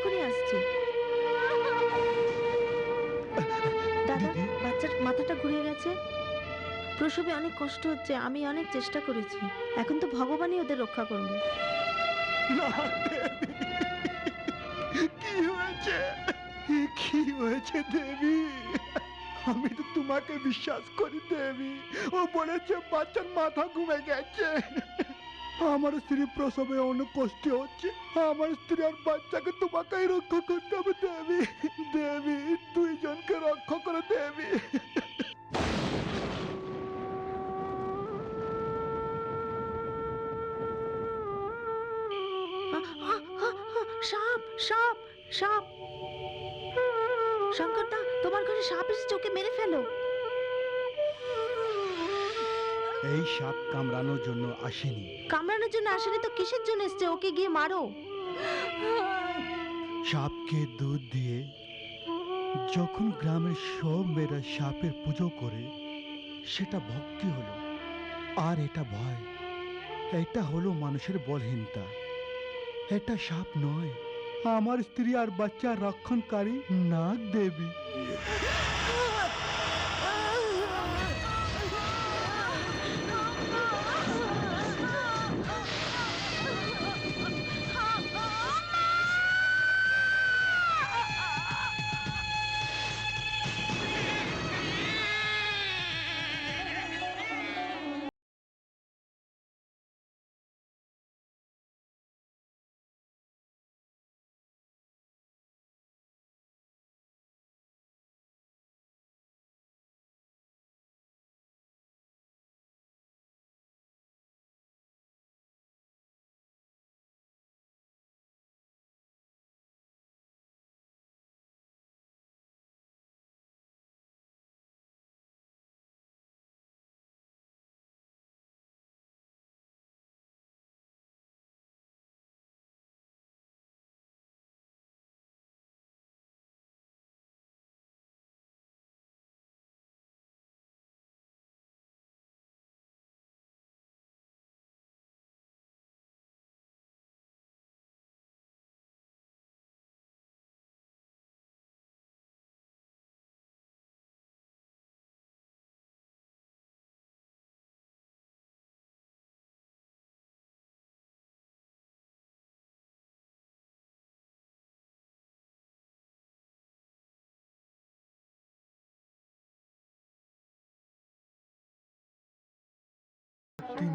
এক্ষুনি আসছি। দাদা, দিদি, বাচ্চার মাথাটা ঘুরে গেছে। প্রসবে অনেক কষ্ট হচ্ছে, আমি অনেক চেষ্টা করেছি। এখন তো ভগবানই ওদের রক্ষা করবে। না দেবী, কি হয়েছে? কি হয়েছে দেবী? আমি তো তোমাকে বিশ্বাস করি দেবী। ও বলেছে বাচ্চার মাথা ঘুরে গেছে। আমার স্ত্রী প্রসবে অনেক কষ্ট হচ্ছে। আমার স্ত্রী আর বাচ্চাকে তোমাকেই রক্ষা করতে হবে দেবী। দেবী, দুইজনকে রক্ষা করে দেবী। আ, আ, আ, আ, সাপ, সাপ, সাপ! শঙ্করদা, তোমার ঘরে সাপ এসেছে, ওকে মেরে ফেলো। এই সাপ কামড়ানোর জন্য আসেনি। কামড়ানোর জন্য আসেনি তো কিসের জন্য এসছে? ওকে গিয়ে মারো। সাপকে দুধ দিয়ে যখন গ্রামের সব মেয়েরা সাপের পুজো করে, সেটা ভক্তি হলো। আর এটা ভয়। এটা হলো মানুষের বলহীনতা। এটা সাপ নয়, আমার স্ত্রী আর বাচ্চার রক্ষণকারী নাগ দেবী।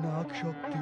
নাগ শক্তি।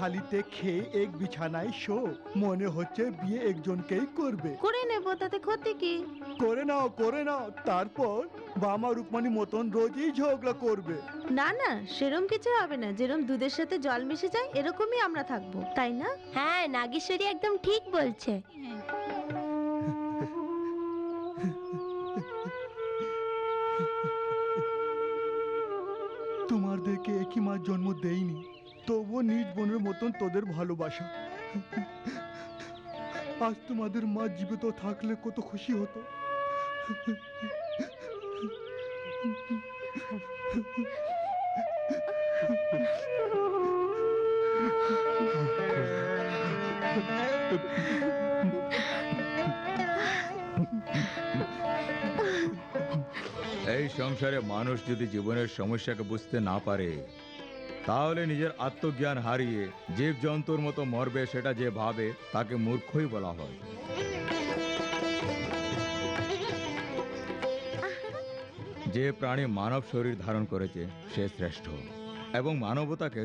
থালিতে খেয়ে এক বিছানায় শো, মনে হচ্ছে বিয়ে একজনকেই করবে। করে নেব, তাতে ক্ষতি কি? করে নাও, তারপর বামা রুকমানি মতন রোজই ঝগড়া করবে। না না, সেরম কিছু হবে না। যেরকম দুধের সাথে জল মিশে যায়, এরকমই আমরা থাকবো, তাই না? হ্যাঁ, নাগেশ্বরী একদম ঠিক বলছে। তোমাদেরকে একই মা জন্ম দেয়নি, তবুও নিজ বোনের মতন তোদের ভালোবাসা। আজ তোমাদের মা জীবিত থাকলে কত খুশি হতো। এই সংসারে মানুষ যদি জীবনের সমস্যাকে বুঝতে না পারে, তাহলে নিজের আত্মজ্ঞান হারিয়ে জীবজন্তুর মতো মরবে, সেটা যে ভাবে তাকে মূর্খই বলা হয়। যে প্রাণী মানব শরীর ধারণ করেছে সে শ্রেষ্ঠ, এবং মানবতাকে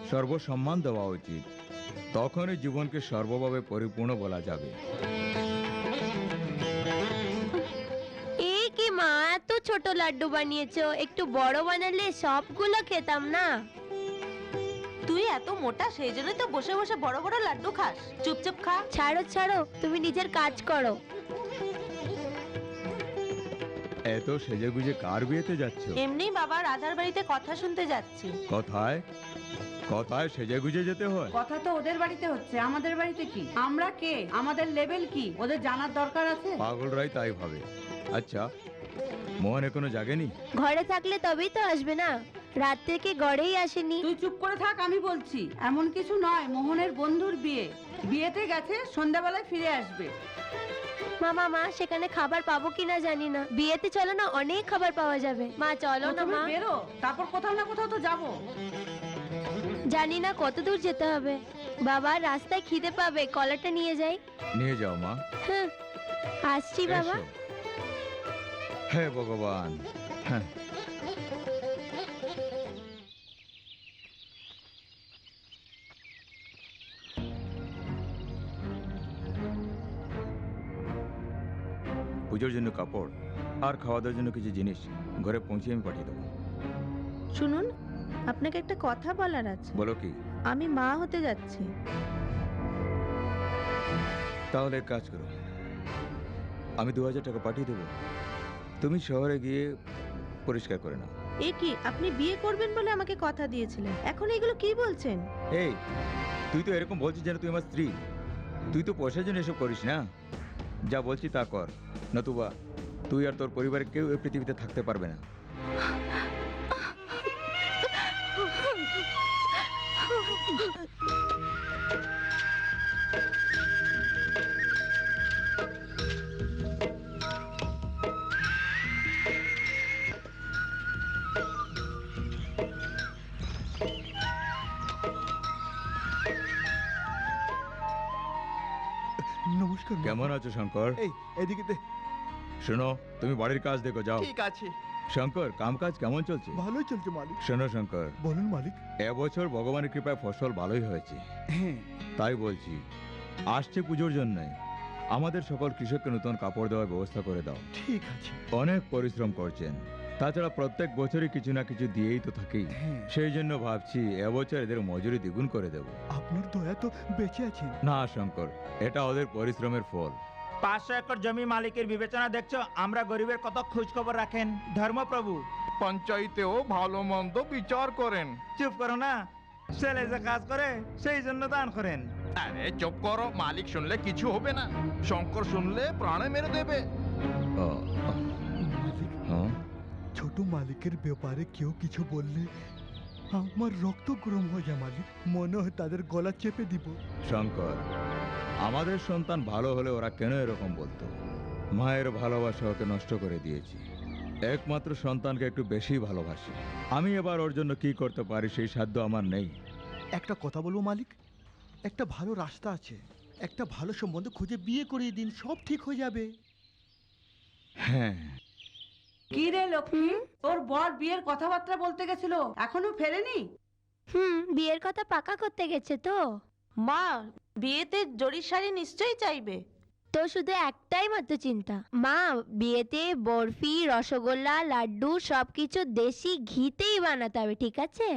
সর্বসম্মান দেওয়া উচিত। তখনই জীবনকে সর্বভাবে পরিপূর্ণ বলা যাবে। এই কি মা, এত ছোট লাড্ডু বানিয়েছো, একটু বড় বানালে সবগুলো খেতাম না। তুই এত মোটা, সেই জন্যই তো বসে বসে বড় বড় লাড্ডু খাস। চুপচাপ খা। ছাড়ো ছাড়ো, তুমি নিজের কাজ করো। এত সেজেগুজে কার বিয়েতে যাচ্ছ? এমনি বাবা রাধার বাড়িতে কথা শুনতে যাচ্ছি। কথায় কথায় সেজেগুজে যেতে হয়? কথা তো ওদের বাড়িতে হচ্ছে, আমাদের বাড়িতে কি? আমরা কে, আমাদের লেভেল কি, ওদের জানার দরকার আছে? পাগলরাই তাই ভাবে। আচ্ছা, মোহন এখনো জাগেনি? ঘরে থাকলে তবেই তো আসবে না, রাত থেকে গড়েই আসেনি। তুই চুপ করে থাক, আমি বলছি। এমন কিছু নয়, মোহনের বন্ধুর বিয়ে, বিয়েতে গেছে, সন্ধ্যাবেলায় ফিরে আসবে। মা, সেখানে খাবার পাবো কিনা জানি না। বিয়েতে চলো না, অনেক খাবার পাওয়া যাবে। মা চলো না প্রথমে মা। বেরো, তারপর কোথাও না কোথাও তো যাবো। জানি না কত দূর যেতে হবে। বাবা, রাস্তায় খিদে পাবে, কলাটা নিয়ে যাই। নিয়ে যাও মা। হ্যাঁ, আসছি বাবা। এসো। হে ভগবান। হ্যাঁ। পুজোর জন্য কাপড় আর খাওয়া দাওয়ার জন্য কিছু জিনিস ঘরে পৌঁছে আমি পাঠিয়ে দেবো। শুনুন, আপনাকে একটা কথা বলার আছে। বলো কি? আমি মা হতে যাচ্ছি। তাহলে এক কাজ করো, আমি 2000 টাকা পাঠিয়ে দেবো, তুমি শহরে গিয়ে পরিষ্কার করে নাও। এ কি, আপনি বিয়ে করবেন বলে আমাকে কথা দিয়েছিলেন, এখন এগুলো কি বলছেন? এই, তুই তো এরকম বলছিস যেন তুই আমার স্ত্রী। তুই তো পয়সার জন্য এসব করিস না। যা বলছি তা কর, নতুবা তুই আর তোর পরিবারের কেউ এই পৃথিবীতে থাকতে পারবে না। নমস্কার মা। কেমন আছো শঙ্কর? এই এদিকে দে। শোনো, তুমি বাড়ির কাজ দেখো, যাও। ঠিক আছে। শঙ্কর, কাম কাজ কেমন চলছে? ভালোই চলছে মালিক। শোনো শঙ্কর, বলুন মালিক। এবছর ভগবানের কৃপায় ফসল ভালোই হয়েছে। হ্যাঁ, তাই বলছি, আসছে পুজোর জন্য আমাদের সকল কৃষককে নতুন কাপড় দেওয়ার ব্যবস্থা করে দাও। ঠিক আছে। অনেক পরিশ্রম করছেন, তাছাড়া প্রত্যেক বছরই কিছু না কিছু দিয়েই তো থাকি। হ্যাঁ, সেই জন্য ভাবছি এবছর এদের মজুরি দ্বিগুণ করে দেব। আপনার দয়া তো বেঁচে আছেন। না শঙ্কর, এটা ওদের পরিশ্রমের ফল। 500 একর জমি মালিকের বিবেচনা দেখছো, আমরা গরিবের কত খোঁজ খবর রাখেন ধর্মপ্রভু। পঞ্চায়েতেও ভালো মন্দ বিচার করেন। চুপ করো না, ছেলে যে কাজ করে সেই জন্য দান করেন। আরে চুপ করো, মালিক শুনলে কিছু হবে না, শঙ্কর শুনলে প্রাণে মেরে দেবে। মালিক, হ্যাঁ? ছোট মালিকের ব্যাপারে কেউ কিছু বললে আমার রক্ত গরম হয়ে যায় মালিক। মনে হয় তাদের গলা চেপে দিব। শঙ্কর, আমাদের সন্তান ভালো হলে ওরা কেন এরকম বলতো? মায়ের ভালোবাসা ওকে নষ্ট করে দিয়েছি। একমাত্র সন্তানকে একটু বেশি ভালোবাসি। আমি এবার ওর জন্য কি করতে পারি সেই সাধ্য আমার নেই। একটা কথা বলবো মালিক, একটা ভালো রাস্তা আছে, একটা ভালো সম্বন্ধ খুঁজে বিয়ে করিয়ে দিন, সব ঠিক হয়ে যাবে। হ্যাঁ, কি রে লক্ষ্মী, তোর বর বিয়ের কথাবার্তা বলতে গেছিল, এখনো ফেরেনি? বিয়ের কথা পাকা করতে গেছে তো। মা, বিয়েতে জরির শাড়ি নিশ্চয়ই চাইবে। তো শুধু একটাই মাত্র চিন্তা, মা বিয়েতে বরফি, রসগোল্লা, লাড্ডু সবকিছু দেশি ঘিতেই বানাতে হবে, ঠিক আছে?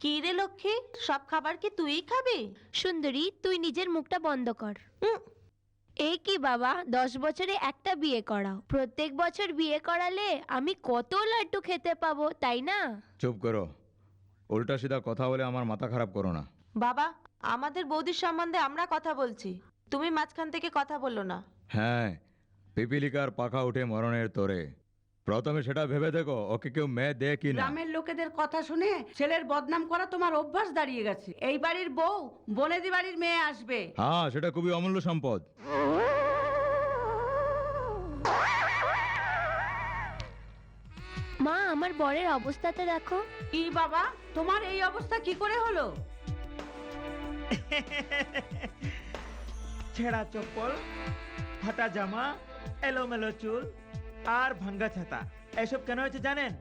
কি রে লক্ষ্মী, সব খাবার কি তুই খাবি? সুন্দরী, তুই নিজের মুখটা বন্ধ কর। উম, এই কি বাবা, 10 বছরে একটা বিয়ে করাও, প্রত্যেক বছর বিয়ে করালে আমি কত লাড্ডু খেতে পাবো, তাই না? চুপ করো, উল্টা সিধা কথা বলে আমার মাথা খারাপ করো না। বাবা, আমাদের বৌদির সম্বন্ধে আমরা কথা বলছি, তুমি মাঝখান থেকে কথা বললো না। হ্যাঁ, পিপিলিকার পাখা উঠে মরণের তোরে। প্রথমে সেটা ভেবে দেখো ওকে কেউ মেয়ে দেয় কি না। গ্রামের লোকেদের কথা শুনে ছেলের বদনাম করা তোমার অভ্যাস দাঁড়িয়ে গেছে। এই বাড়ির বউ বনেদি বাড়ির মেয়ে আসবে। হ্যাঁ, সেটা খুবই অমূল্য সম্পদ। মা, আমার বরের অবস্থাটা দেখো। কি বাবা, তোমার এই অবস্থা কি করে হলো? ছেঁড়া চপ্পল, ফাটা জামা, এলোমেলো চুল আর ভাঙ্গা ছাতা। এসব কেন হয়েছে জানেন?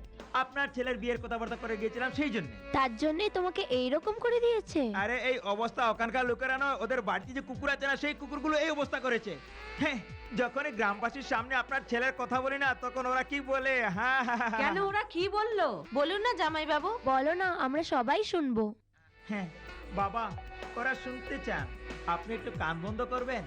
আপনার ছেলের বিয়ের কথাবার্তা করে গিয়েছিলাম সেই জন্য। তার জন্যই তোমাকে এইরকম করে দিয়েছে? আরে এই অবস্থা ওখানকার লোকেরা নয়, ওদের বাড়িতে যে কুকুর আছে না সেই কুকুরগুলো এই অবস্থা করেছে। হ্যাঁ, যখনই গ্রামবাসীর সামনে আপনার ছেলের কথা বলি না তখন ওরা কি বলে, হ্যাঁ কেন, ওরা কি বললো? বলুন না জামাই বাবু। বলো না, আমরা সবাই শুনবো। হ্যাঁ বাবা, ওরা শুনতে চান, আপনি একটু কান বন্ধ করবেন।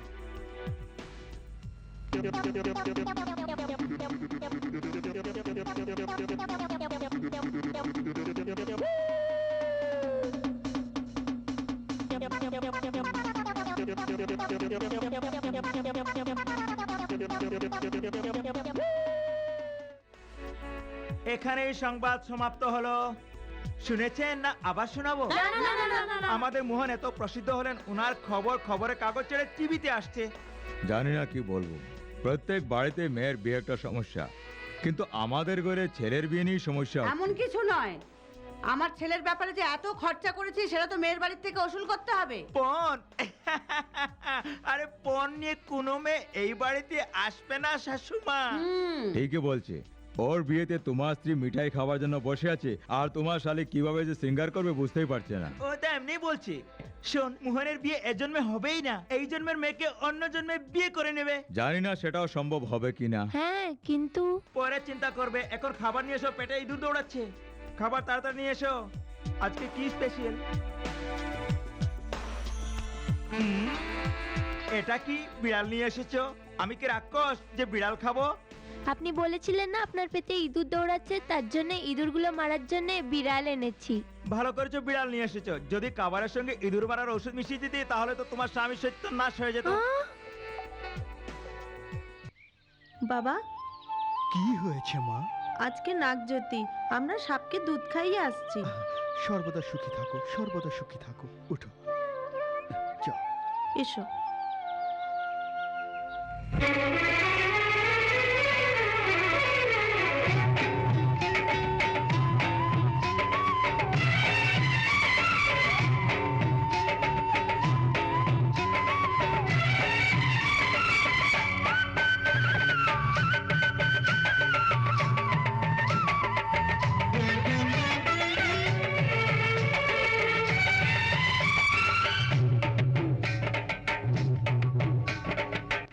এখানেই সংবাদ সমাপ্ত হলো। শুনেছেন না আবার শোনাবো? আমাদের মোহন এত প্রসিদ্ধ হলেন, উনার খবর খবরের কাগজ ছেড়ে টিভিতে আসছে। জানি না কি বলবো, প্রত্যেক বাড়িতে মেয়ের বিয়ে একটা সমস্যা, কিন্তু আমাদের ঘরে ছেলের বিয়ে নিয়ে সমস্যা হচ্ছে। এমন কিছু নয়, আমার ছেলের ব্যাপারে যে এত খরচা করেছি সেটা তো মেয়ের বাড়ির থেকে ওসুল করতে হবে। পণ আরে পণ নিয়ে কোনো মেয়ে এই বাড়িতে আসবে না শাশুমা। ঠিকই বলছে, ওর বিয়েতে তোমার স্ত্রী মিঠাই খাওয়ার জন্য বসে আছে, আর তোমার শালি কিভাবে যে সিঙ্গার করবে বুঝতেই পারছে না। ও তো এমনি বলছি। শোন, মোহনের বিয়ে এ জন্মে হবেই না, এই জন্মের মেয়েকে অন্য জন্মে বিয়ে করে নেবে। জানি না সেটাও সম্ভব হবে কিনা। হ্যাঁ, কিন্তু পরে চিন্তা করবে, এখন খাবার নিয়ে এসো, পেটে ইঁদুর দৌড়াচ্ছে। খাবার তাড়াতাড়ি নিয়ে এসো। আজকে কি স্পেশাল? এটা কি বিড়াল নিয়ে এসেছো? আমি কি রাক্ষস যে বিড়াল খাবো? আপনি বলেছিলেন না আপনার পেটে ইঁদুর দৌড়াচ্ছে, তার জন্য ইঁদুরগুলো মারার জন্য বিড়াল এনেছি। ভালো করেছো বিড়াল নিয়ে এসেছো। যদি খাবারের সঙ্গে ইঁদুর মারার ওষুধ মিশিয়ে দিতে তাহলে তো তোমার স্বামী সত্য নাশ হয়ে যেত। বাবা, কি হয়েছে মা? আজকে নাগজ্যোতি, আমরা সাপকে দুধ খাইয়ে আসছি। সর্বদা সুখী থাকো, সর্বদা সুখী থাকো। উঠো, যাও। এসো।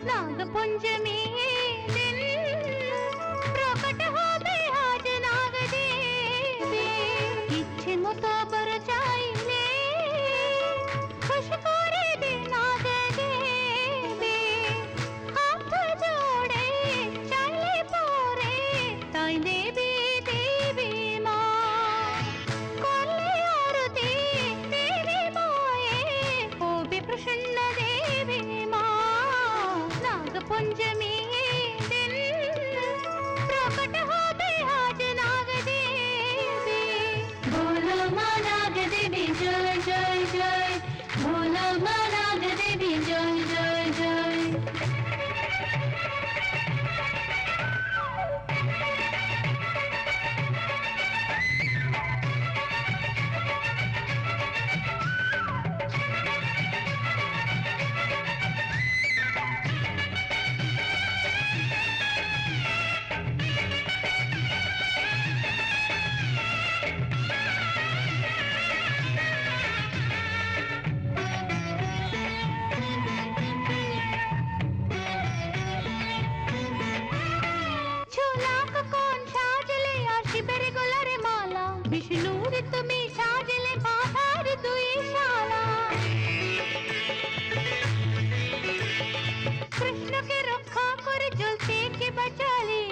নাগপঞ্চমী কি বাঁচালি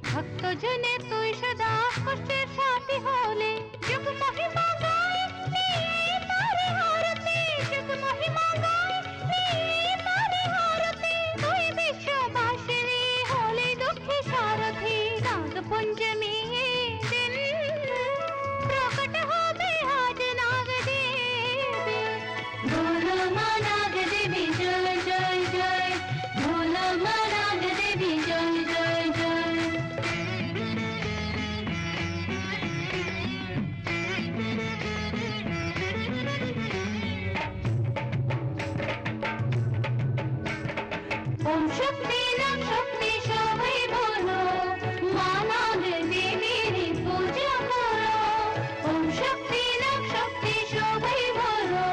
ভক্ত জনে তুই সদা কষ্টের সাথী হলে যুগ মহিমা গায় নিয়ে তারে হারতে যুগ মহিমা গায় নিয়ে তারে হারতে তুই বিশ্ববাসিনী হলে দুঃখী সারথি নাগ পঞ্চমী দিন প্রকট হবে আজ নাগ দেবী बोलो माँ नाग देवी जय जय जय बोलो माँ नाग देवी जय जय जय ओम शक्ति नाम शक्ति सबाई बोलो माँ नाग देवीर पूजा करो ओम शक्ति नाम शक्ति सबाई बोलो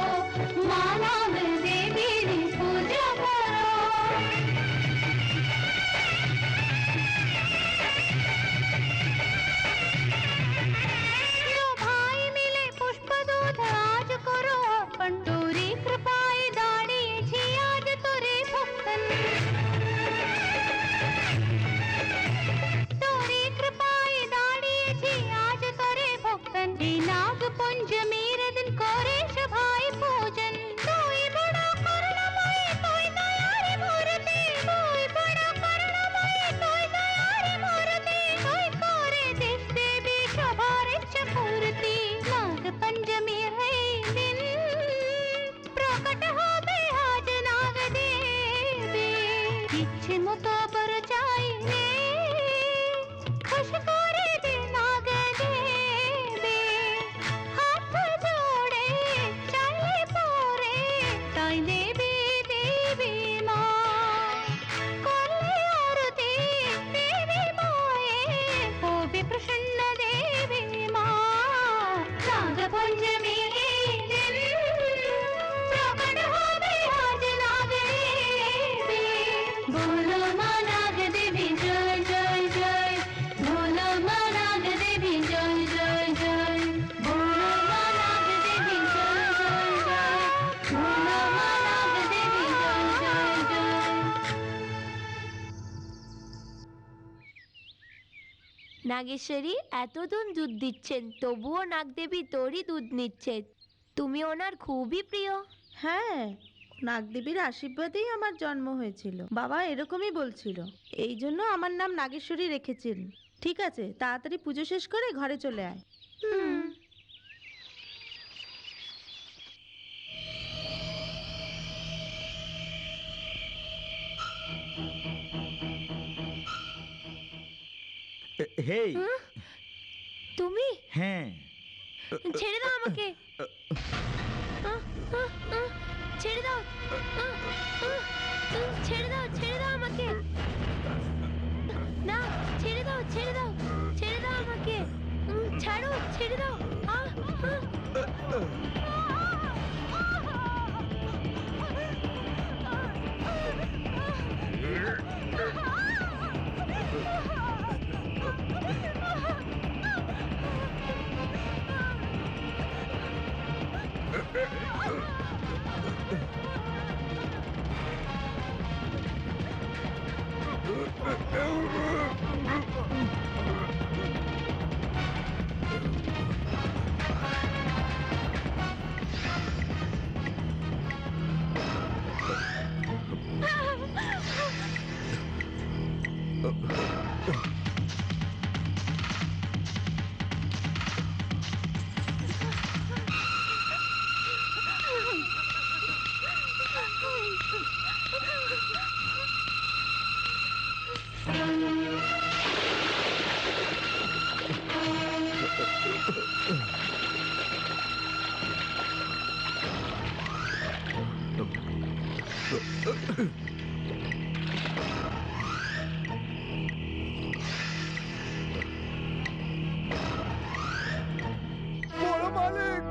माँ नाग देवीर पूजा करो लो भाई मिले पुष्प दूध आज करो अर्पण तोरी कृपाए दाड़िएছি आज तोरे भक्तन तोरी कृपाए दाड़िएছি आज तोरे भक्तन এই নাগ পঞ্চমীর দিন করে সবাই পূজন তুই বড় করুণাময় তুই দয়ারে মূর্তি তুই বড় করুণাময় তুই দয়ারে মূর্তি তুই করে দিস দেবী সবার ইচ্ছা পূর্তি নাগ পঞ্চমীর এই দিন প্রকট হবে আজ নাগ দেবী ইচ্ছে মতো বর চাইলে খুশ করে দে নাগ দেবী হাত জোড়ে চাইলে পরে তাই দেবী দেবী মা করলে আরতি দেবী মায়ে হবে প্রসন্ন দেবী মা নাগ পঞ্চমী দিন প্রকট হবে আজ নাগ দেবী बोलो माँ नाग देवी जय जय जय बोलो माँ नाग देवी जय जय जय बोलो माँ नाग देवी जय जय जय बोलो माँ नाग देवी जय जय जय নাগেশ্বরী এতদিন দুধ দিচ্ছেন তবুও নাগদেবী তোরই দুধ নিচ্ছে তুমি ওনার খুবই প্রিয় হ্যাঁ, নাগদেবীর আশীর্বাদেই আমার জন্ম হয়েছিল। বাবা এরকমই বলছিল, এই জন্য আমার নাম নাগেশ্বরী রেখেছেন। ঠিক আছে, তাড়াতাড়ি পুজো শেষ করে ঘরে চলে আয়। হেই তুমি হ্যাঁ ছেড়ে দাও আমাকে ছেড়ে দাও ছেড়ে দাও ছেড়ে দাও আমাকে না ছেড়ে দাও ছেড়ে দাও ছেড়ে দাও আমাকে ছাড়ো ছেড়ে দাও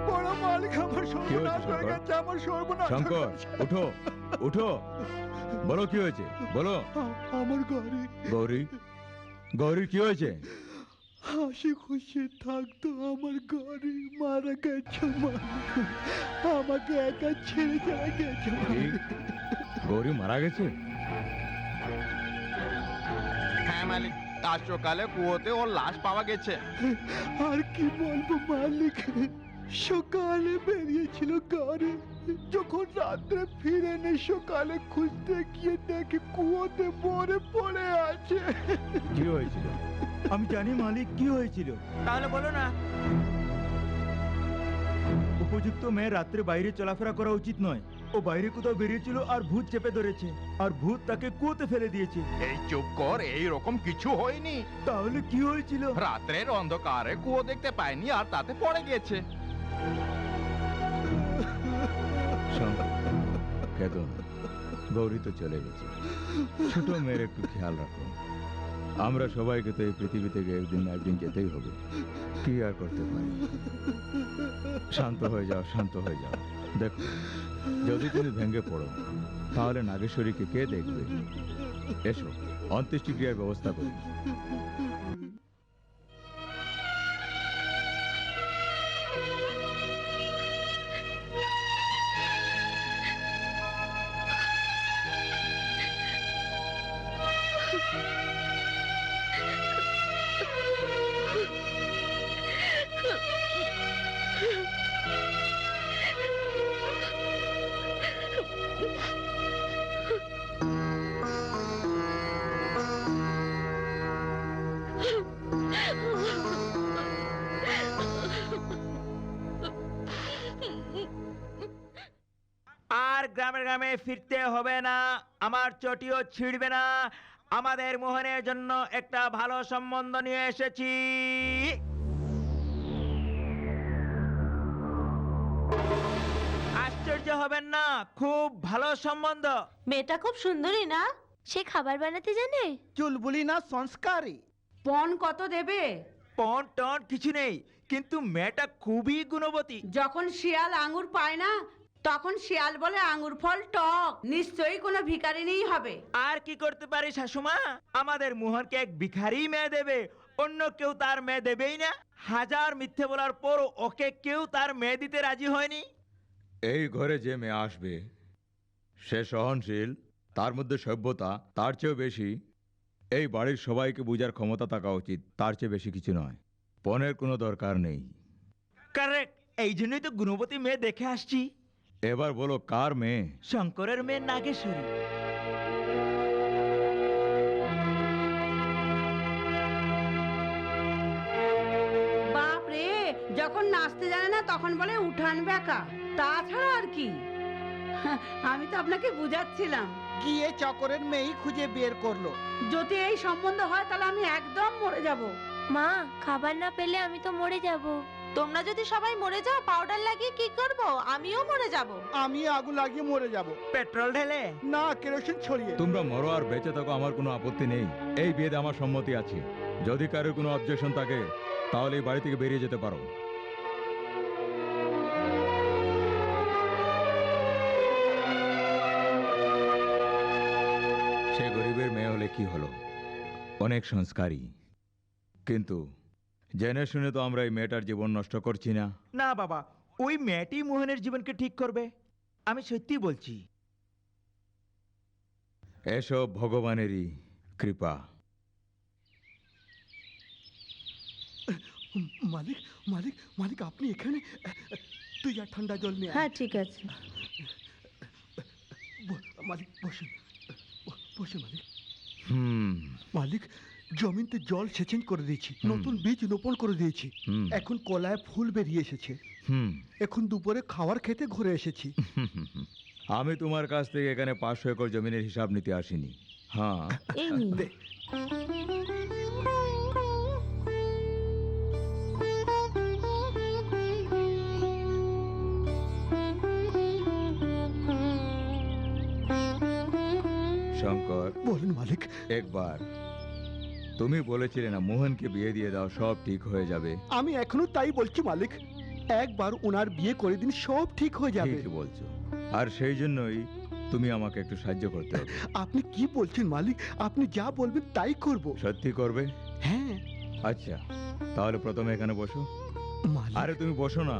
বড় মালিক আমার কি হয়েছে, সর্বনাশ হয়ে শঙ্কর? গেছে, আমার সর্বনাশ হয়ে শঙ্কর গেছে। উঠো উঠো বলো কি হয়েছে বলো আমার ঘরে গৌরী গৌরীর কি হয়েছে হাসি খুশি থাকতো, আমার ঘরে মারা গেছে মা। আমাকে একা ছেড়ে চলে গেছে মা। কি? গৌরী মারা গেছে হ্যাঁ মালিক, আজ সকালে কুয়োতে ওর লাশ পাওয়া গেছে। আর কি বলবো মালিক, সকালে বেরিয়েছিল গাড়ি, যখন রাত্রে ফিরে নে সকালে খুঁজতে গিয়ে দেখে কুয়োতে মরে পড়ে আছে। কি হয়েছিল? আমি জানি মালিক কি হয়েছিল। তাহলে বলো না। উপযুক্ত মেয়ে রাত্রে বাইরে চলাফেরা করা উচিত নয়। ও বাইরে কোথাও বেরিয়েছিল আর ভূত চেপে ধরেছে, আর ভূত তাকে কুয়োতে ফেলে দিয়েছে। এই চুপ কর, এই রকম কিছু হয়নি। তাহলে কি হয়েছিল? রাত্রের অন্ধকারে কুয়ো দেখতে পায়নি আর তাতে পড়ে গেছে। কেদন, গৌরী তো চলে গেছে। ছোট মেয়ের একটু খেয়াল রাখো। আমরা সবাইকে তো এই পৃথিবী থেকে একদিন না একদিন যেতেই হবে। কি আর করতে পারি? শান্ত হয়ে যাও, শান্ত হয়ে যাও। দেখো, যদি তুমি ভেঙে পড়ো তাহলে নাগেশ্বরীকে কে দেখবে? এসো, অন্ত্যেষ্টিক্রিয়ার ব্যবস্থা করি। আর গ্রামে গ্রামে ফিরতে হবে না, আমার চটিও ছিড়বে না। আমাদের মোহনের জন্য একটা ভালো সম্বন্ধ নিয়ে এসেছি। আশ্চর্য হবেন না, খুব ভালো সম্বন্ধ। মেয়েটা খুব সুন্দরী না? সে খাবার বানাতে জানে? চুলবুলি না সংস্কারী। পণ কত দেবে? পণ টন কিছু নেই, কিন্তু মেয়েটা খুবই গুণবতী। যখন শিয়াল আঙ্গুর পায় না তখন শিয়াল বলে আঙ্গুর ফল টক। নিশ্চয়ই কোনো ভিখারিনীই হবে। আর কি করতে পারি শাশুমা? আমাদের মোহনকে এক ভিখারি মেয়ে দেবে, অন্য কেউ তার মেয়ে দেবেই না। হাজার মিথ্যে বলার পর ওকে কেউ তার মেয়ে দিতে রাজি হয়নি। এই ঘরে যে মেয়ে আসবে সে সহনশীল, তার মধ্যে সভ্যতা, তার চেয়েও বেশি এই বাড়ির সবাইকে বোঝার ক্ষমতা থাকা উচিত। তার চেয়ে বেশি কিছু নয়। পণের কোনো দরকার নেই। কারেক্ট, এই জন্যই তো গুণবতী মেয়ে দেখে আসছি। এবার বলো, কার মেয়ে? শঙ্করের মেয়ে নাগেশ্বরী। বাপ রে, যখন নাচতে জানে না তখন বলে উঠান বেকা। তাছাড়া আর কি? আমি তো আপনাকে বুঝাচ্ছিলাম। গিয়ে চকরের মেয়েই খুঁজে বের করলো। যদি এই সম্বন্ধ হয় তাহলে আমি একদম মরে যাব। মা, খাবার না পেলে আমি তো মরে যাব। তোমরা যদি সবাই মরে যাও, পাউডার লাগিয়ে কি করব? আমিও মরে যাব। আমি আগুন লাগিয়ে মরে যাব। পেট্রোল ঢেলে? না, কেরোসিন ছড়িয়ে। তোমরা মরো আর বেঁচে থাকো, আমার কোনো আপত্তি নেই। এই বিয়েতে আমার সম্মতি আছে। যদি কারোর কোনো অবজেকশন থাকে তাহলে এই বাড়ি থেকে বেরিয়ে যেতে পারো। সে গরিবের মেয়ে হলে কি হলো, অনেক সংস্কারী। কিন্তু জেনে শুনে তো আমরা এই মেয়েটার জীবন নষ্ট করছি না। না বাবা, ওই মেয়েটি মোহনের জীবনকে ঠিক করবে, আমি সত্যি বলছি। এসব ভগবানেরই কৃপা। মালিক মালিক মালিক, আপনি এখানে? তুই আর ঠান্ডা জল নিয়ে আয়। হ্যাঁ, ঠিক আছে। মালিক বসুন, বসুন মালিক। হুম মালিক, জমিতে জল সেচন করে দিয়েছি, নতুন বীজ রোপণ করে দিয়েছি। হুম এখন কলায় ফুল বেরিয়ে এসেছে। হুম এখন দুপুরে খাবার খেতে ঘুরে এসেছি। আমি তোমার কাছ থেকে এখানে 500 একর জমিনের হিসাব নিতে আসিনি। হ্যাঁ, এই নিন। শঙ্কর, বলুন মালিক। একবার তুমি বলেছিলে না মোহনকে বিয়ে দিয়ে দাও, সব ঠিক হয়ে যাবে। আমি এখনো তাই বলছি মালিক, একবার ওনার বিয়ে করে দিন, সব ঠিক হয়ে যাবে। ঠিকই বলছো, আর সেই জন্যই তুমি আমাকে একটু সাহায্য করতে হবে। আপনি কি বলছেন মালিক? আপনি যা বলবেন তাই করব। সত্যি করবে? হ্যাঁ আচ্ছা, তাহলে প্রথমে এখানে বসো। মালিক। আরে তুমি বসো না।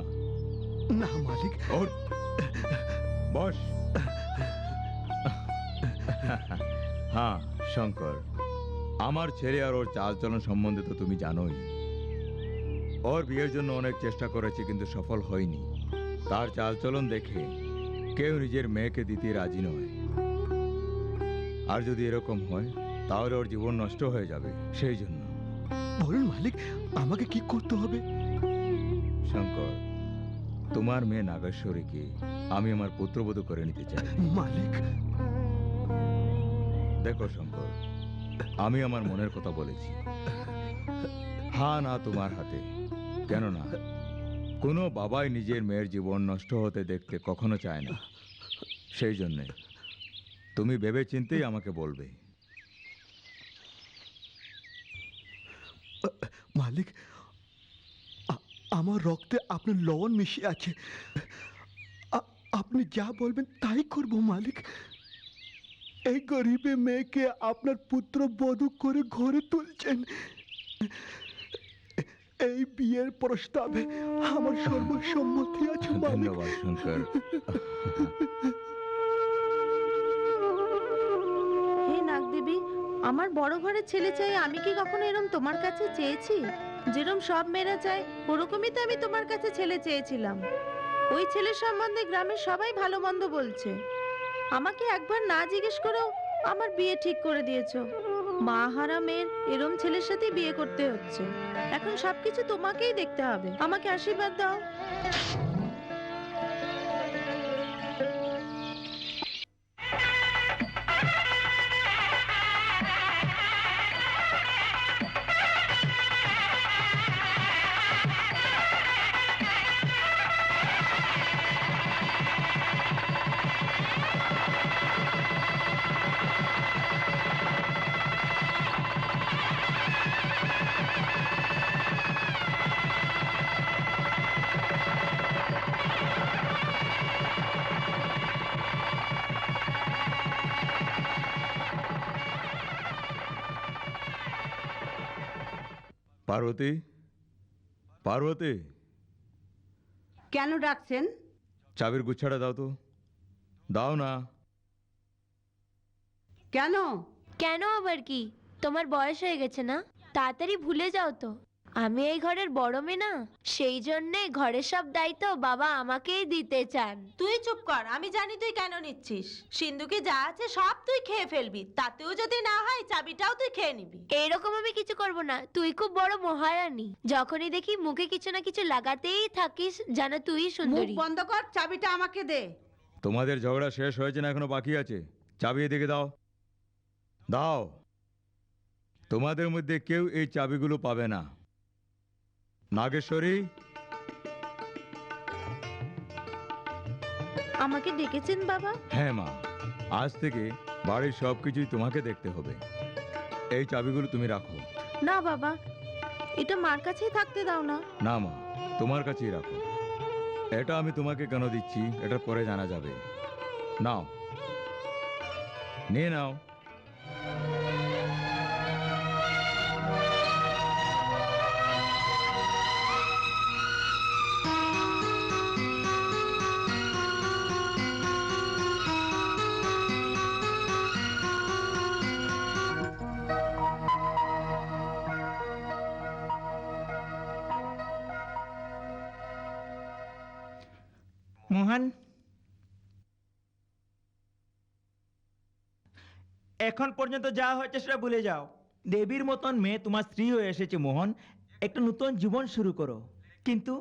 না মালিক। ওর বস। হ্যাঁ শঙ্কর, আমার ছেলে আর ওর চালচলন সম্বন্ধে তো তুমি জানোই। ওর বিয়ের জন্য অনেক চেষ্টা করেছি, কিন্তু সফল হয়নি। তার চালচলন দেখে কেউ নিজের মেয়েকে দিতে রাজি নয়। আর যদি এরকম হয় তাহলে ওর জীবন নষ্ট হয়ে যাবে। সেই জন্য বলুন মালিক, আমাকে কি করতে হবে? শঙ্কর, তোমার মেয়ে নাগেশ্বরীকে আমি আমার পুত্রবধূ করে নিতে চাই। মালিক, দেখো শঙ্কর, আমি আমার মনের কথা বলেছি। হ্যাঁ না তোমার হাতে। কেননা কোনো বাবাই নিজের মেয়ের জীবন নষ্ট হতে দেখতে কখনো চায় না। সেই জন্যে তুমি ভেবে চিন্তেই আমাকে বলবে। মালিক, আমার রক্তে আপনার লবণ মিশিয়ে আছে। আপনি যা বলবেন তাই করব মালিক। এই গরিবে মেয়েকে আপনার পুত্র বধূ করে ঘরে তুলছেন। এই বিয়ের প্রস্তাবে আমার সর্বসম্মতি আছে মালিক। ধন্যবাদ শঙ্কর। হে নাগদেবী, আমার বড় ঘরের ছেলে চাই, আমি কি কখনো এরম তোমার কাছে চেয়েছি? যেরম সব মেয়েরা চায় ওরকমই তো আমি তোমার কাছে ছেলে চেয়েছিলাম। ওই ছেলের সম্বন্ধে গ্রামের সবাই ভালো মন্দ বলছে। আমাকে একবার না জিজ্ঞেস করেও আমার বিয়ে ঠিক করে দিয়েছো। মা হারা মেয়ের এরম ছেলের সাথে বিয়ে করতে হচ্ছে। এখন সবকিছু তোমাকেই দেখতে হবে। আমাকে আশীর্বাদ দাও। পার্বতী, পার্বতী, কেন ডাকছেন? চাবির গুচ্ছাটা দাও তো। দাও না। কেন? কেন আবার কি? তোমার বয়স হয়ে গেছে না? তাড়াতাড়ি ভুলে যাও তো। আমি এই ঘরের বড় মেয়ে না, সেই জন্যে ঘরের সব দায়িত্ব বাবা আমাকেই দিতে চান। তুই চুপ কর, আমি জানি তুই কেন নিচ্ছিস। সিন্ধুকে যা আছে সব তুই খেয়ে ফেলবি, তাতেও যদি না হয় চাবিটাও তুই খেয়ে নিবি। এইরকম আমি কিছু করব না। তুই খুব বড় মহারানী। যখনই দেখি মুখে কিছু না কিছু লাগাতেই থাকিস, জানা তুই মুখ সুন্দরী। বন্ধ কর, চাবিটা আমাকে দে। তোমাদের ঝগড়া শেষ হয়েছে না, এখনো বাকি আছে। চাবি এদিকে দাও। দাও। তোমাদের মধ্যে কেউ এই চাবিগুলো পাবে না। নাগেশ্বরী, আমাকে ডেকেছেন বাবা? হ্যাঁ মা, আজ থেকে বাড়ির সবকিছুই তোমাকে দেখতে হবে। এই চাবিগুলো তুমি রাখো। না বাবা, এটা মার কাছেই থাকতে দাও না। না মা, তোমার কাছেই রাখো। এটা আমি তোমাকে কেন দিচ্ছি এটা পরে জানা যাবে। নাও, নিয়ে নাও। মোহন, এখন পর্যন্ত যা হয়েছে সেটা ভুলে যাও। দেবীর মতন মেয়ে তোমার স্ত্রী হয়ে এসেছে মোহন। একটা নতুন জীবন শুরু করো, কিন্তু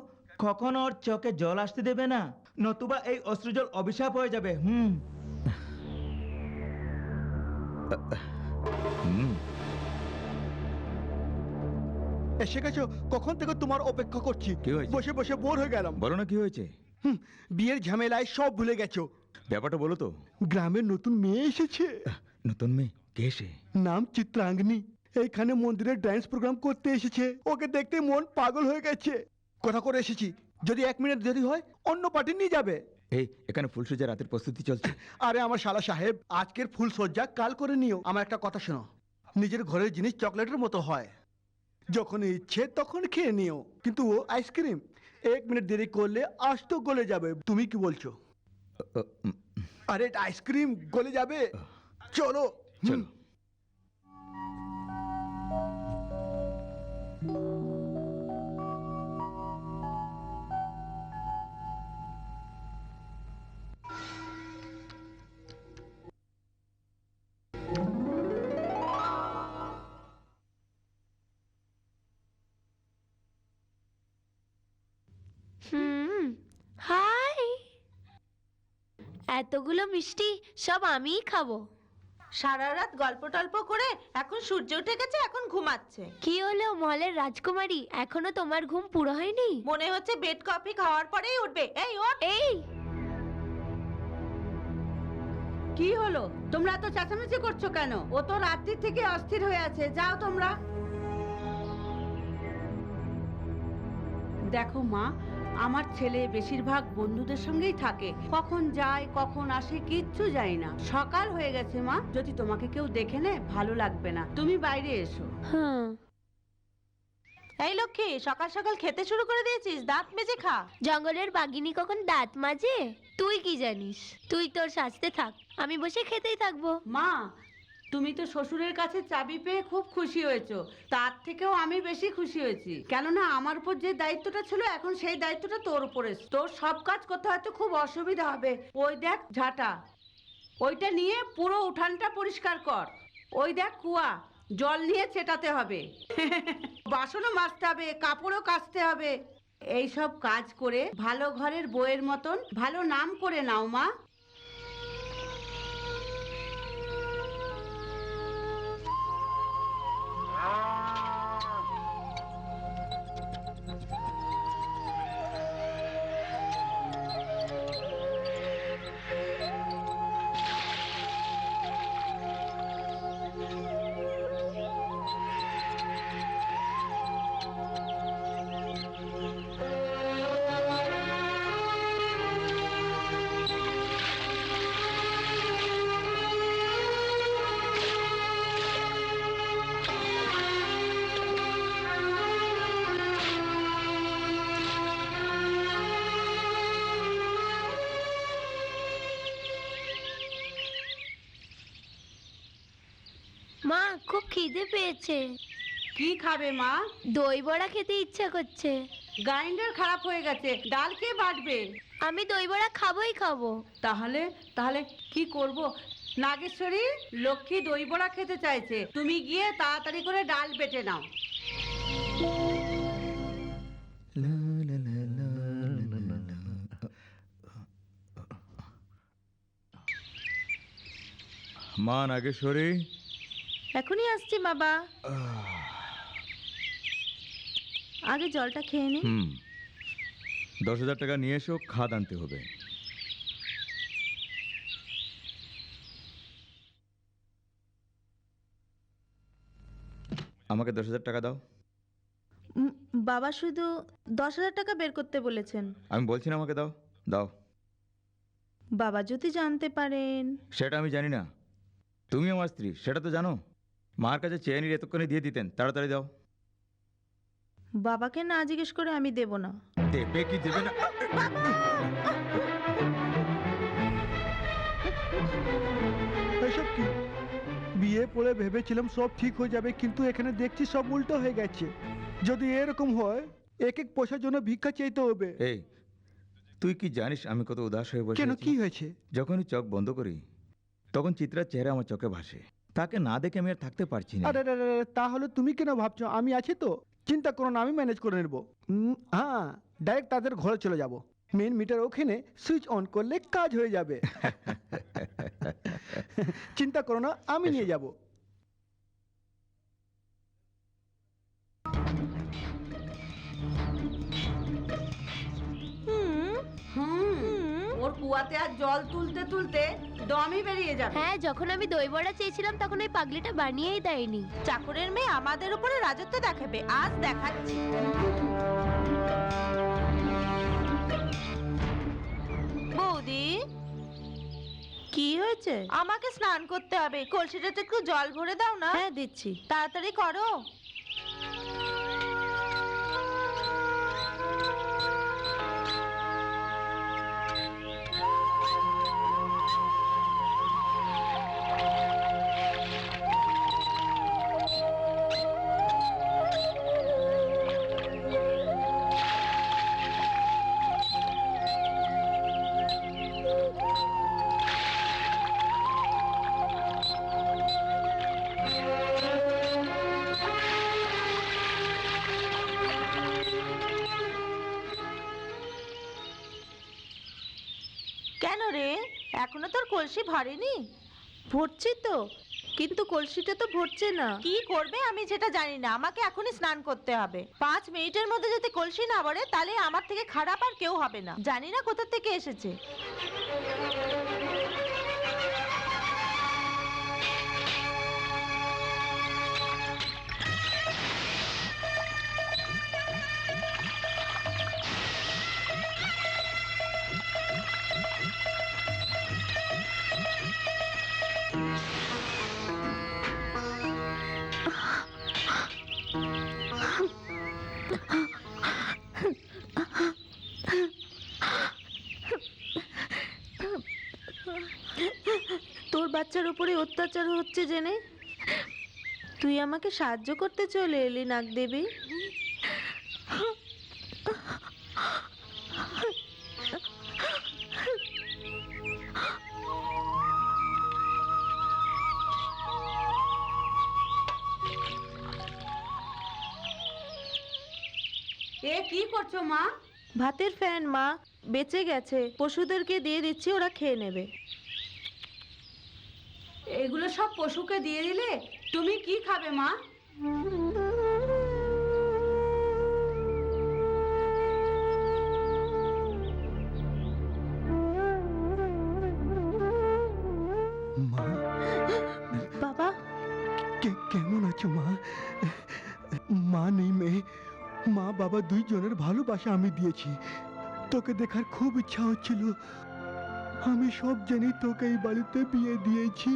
কখনো ওর চোখে জল আসতে দেবে না, নতুবা এই অশ্রুজল অভিশাপ হয়ে যাবে। হুম। এসে গেছো? কখন থেকে তোমার অপেক্ষা করছি। কি হয়েছে? বসে বসে বোর হয়ে গেলাম। বলো না কি হয়েছে। বিয়ের ঝামেলায় সব ভুলে গেছো। ব্যাপারটা বলো তো। গ্রামের নতুন মেয়ে এসেছে। নতুন মেয়ে কে সে? নাম চিত্রাঙ্গনী। এইখানে মন্দিরে ডান্স প্রোগ্রাম করতে এসেছে। ওকে দেখতে মন পাগল হয়ে গেছে। কথা করে এসেছি, যদি 1 মিনিট দেরি হয় অন্য পার্টি নিয়ে যাবে। এই এখানে ফুলসজ্জা রাতের প্রস্তুতি চলছে। আরে আমার শালা সাহেব, আজকের ফুল সজ্জা কাল করে নিও। আমার একটা কথা শোনো, নিজের ঘরের জিনিস চকলেটের মতো হয়, যখন ইচ্ছে তখন খেয়ে নিও। কিন্তু ও আইসক্রিম 1 মিনিট দেরি করলে আস্ত গলে যাবে। তুমি কি বলছো? আরে আইসক্রিম গলে যাবে। চলো চলো। এতগুলো মিষ্টি সব আমিই খাবো। সারা রাত গল্প টল্প করে এখন সূর্য উঠে গেছে, এখন ঘুমাচ্ছে। কি হলো মহলের রাজকুমারী, এখনো তোমার ঘুম পুরো হয়নি? মনে হচ্ছে বেড কফি খাওয়ার পরেই উঠবে। এই ওঠ। এই কি হলো, তোমরা এত চেঁচামেচি করছো কেন? ও তো রাত্রি থেকে অস্থির হয়ে আছে, যাও তোমরা। দেখো মা, আমার ছেলে বেশিরভাগ বন্ধুদের সঙ্গেই থাকে, কখন যায় কখন আসে কিচ্ছু যায় না। সকাল হয়ে গেছে মা, যদি তোমাকে কেউ দেখে নেয় ভালো লাগবে না, তুমি বাইরে এসো। হ্যাঁ, এই লক্ষ্মী, সকাল সকাল খেতে শুরু করে দিয়েছিস? দাঁত মেজে খা। জঙ্গলের বাঘিনী কখন দাঁত মাজে তুই কি জানিস? তুই তোর সাজতে থাক, আমি বসে খেতেই থাকবো। মা, তুমি তো শ্বশুরের কাছে চাবি পেয়ে খুব খুশি হয়েছো, তার থেকেও আমি বেশি খুশি হয়েছি। কেননা আমার উপর যে দায়িত্বটা ছিল, এখন সেই দায়িত্বটা তোর উপরে। তোর সব কাজ করতে হয়তো খুব অসুবিধা হবে। ওই দেখ ঝাঁটা, ওইটা নিয়ে পুরো উঠানটা পরিষ্কার কর। ওই দেখ কুয়া, জল নিয়ে চেটাতে হবে। বাসনও মাজতে হবে, কাপড়ও কাচতে হবে। এই সব কাজ করে ভালো ঘরের বউয়ের মতন ভালো নাম করে নাও মা। মা, খুব খিদে পেয়েছে। কি খাবে মা? দই বড়া খেতে ইচ্ছা করছে। গ্রাইন্ডার খারাপ হয়ে গেছে, ডাল কে বাটবে? আমি দই বড়া খাবোই খাবো। তাহলে তাহলে কি করব? নাগেশ্বরী, লক্ষ্মী দই বড়া খেতে চাইছে, তুমি গিয়ে তাড়াতাড়ি করে ডাল বেটে নাও। মা নাগেশ্বরী, এখনই আসছি বাবা, আগে জলটা খেয়ে নি। 10,000 টাকা নিয়ে এসো, খাদ আনতে হবে। আমাকে 10,000 টাকা দাও। বাবা শুধু 10,000 টাকা বের করতে বলেছেন। আমি বলছি না আমাকে দাও, দাও। বাবা যদি জানতে পারেন। সেটা আমি জানি না, তুমি আমার স্ত্রী সেটা তো জানো। মার কাছে চেয়ে নিয়ে এতক্ষণে দিয়ে দিতেন, তাড়াতাড়ি দাও। বাবাকে না জিজ্ঞেস করে আমি দেব না। দেবে কি দেবে না? এসব কি? বিয়ে পড়ে ভেবেছিলাম সব ঠিক হয়ে যাবে, কিন্তু এখানে দেখছি সব উল্টো হয়ে গেছে। যদি এরকম হয়, এক এক পয়সার জন্য ভিক্ষা চাইতে হবে। এই, তুই কি জানিস আমি কত উদাস হয়ে বসে কেন, আছি? কি হয়েছে? যখনই চোখ বন্ধ করি তখন চিত্রার চেহারা আমার চোখে ভাসে। তাকে না দেখে আমি আর থাকতে পারছি না। আরে আরে, আরে, তাহলে তুমি কেন ভাবছো? আমি আছি তো, চিন্তা করো না, আমি ম্যানেজ করে নেব। হ্যাঁ, ডাইরেক্ট তাদের ঘরে চলে যাব। মেন মিটার ওখানে সুইচ অন করলে কাজ হয়ে যাবে। চিন্তা করো না, আমি নিয়ে যাব। ওর কুয়াতে আর জল তুলতে তুলতে দমই বেরিয়ে যাবে। হ্যাঁ, যখন আমি দই বড়া চেয়েছিলাম তখন ওই পাগলিটা বানিয়েই দেয়নি। চাকরের মেয়ে আমাদের উপরে রাজত্ব দেখাবে, আজ দেখাচ্ছি। বৌদি, কি হয়েছে? আমাকে স্নান করতে হবে, কলসিটাতে একটু জল ভরে দাও না। হ্যাঁ দিচ্ছি, তাড়াতাড়ি করো। এখনো তোর কলসি ভরেনি? ভরছি তো, কিন্তু কলসিটা তো ভরছে না। কি করবে আমি যেটা জানি না, আমাকে এখনই স্নান করতে হবে। 5 মিনিটের মধ্যে যদি কলসি না ভরে তাহলে আমার থেকে খারাপ আর কেউ হবে না। জানি না কোথা থেকে এসেছে। তোর বাচ্চার উপরে অত্যাচার হচ্ছে জেনে তুই আমাকে সাহায্য করতে চলে এলি নাগ দেবী। এ কি করছো মা? ভাতের ফ্যান মা, বেঁচে গেছে, পশুদেরকে দিয়ে দিচ্ছি, ওরা খেয়ে নেবে। এগুলো সব পশুকে দিয়ে দিলে তুমি কি খাবে মা? মা, বাবা, কেমন আছো মা? মা নেই মেয়ে, মা বাবা দুইজনের ভালোবাসা আমি দিয়েছি। তোকে দেখার খুব ইচ্ছা হচ্ছিল, আমি সব জেনে তোকে এই বাড়িতে বিয়ে দিয়েছি।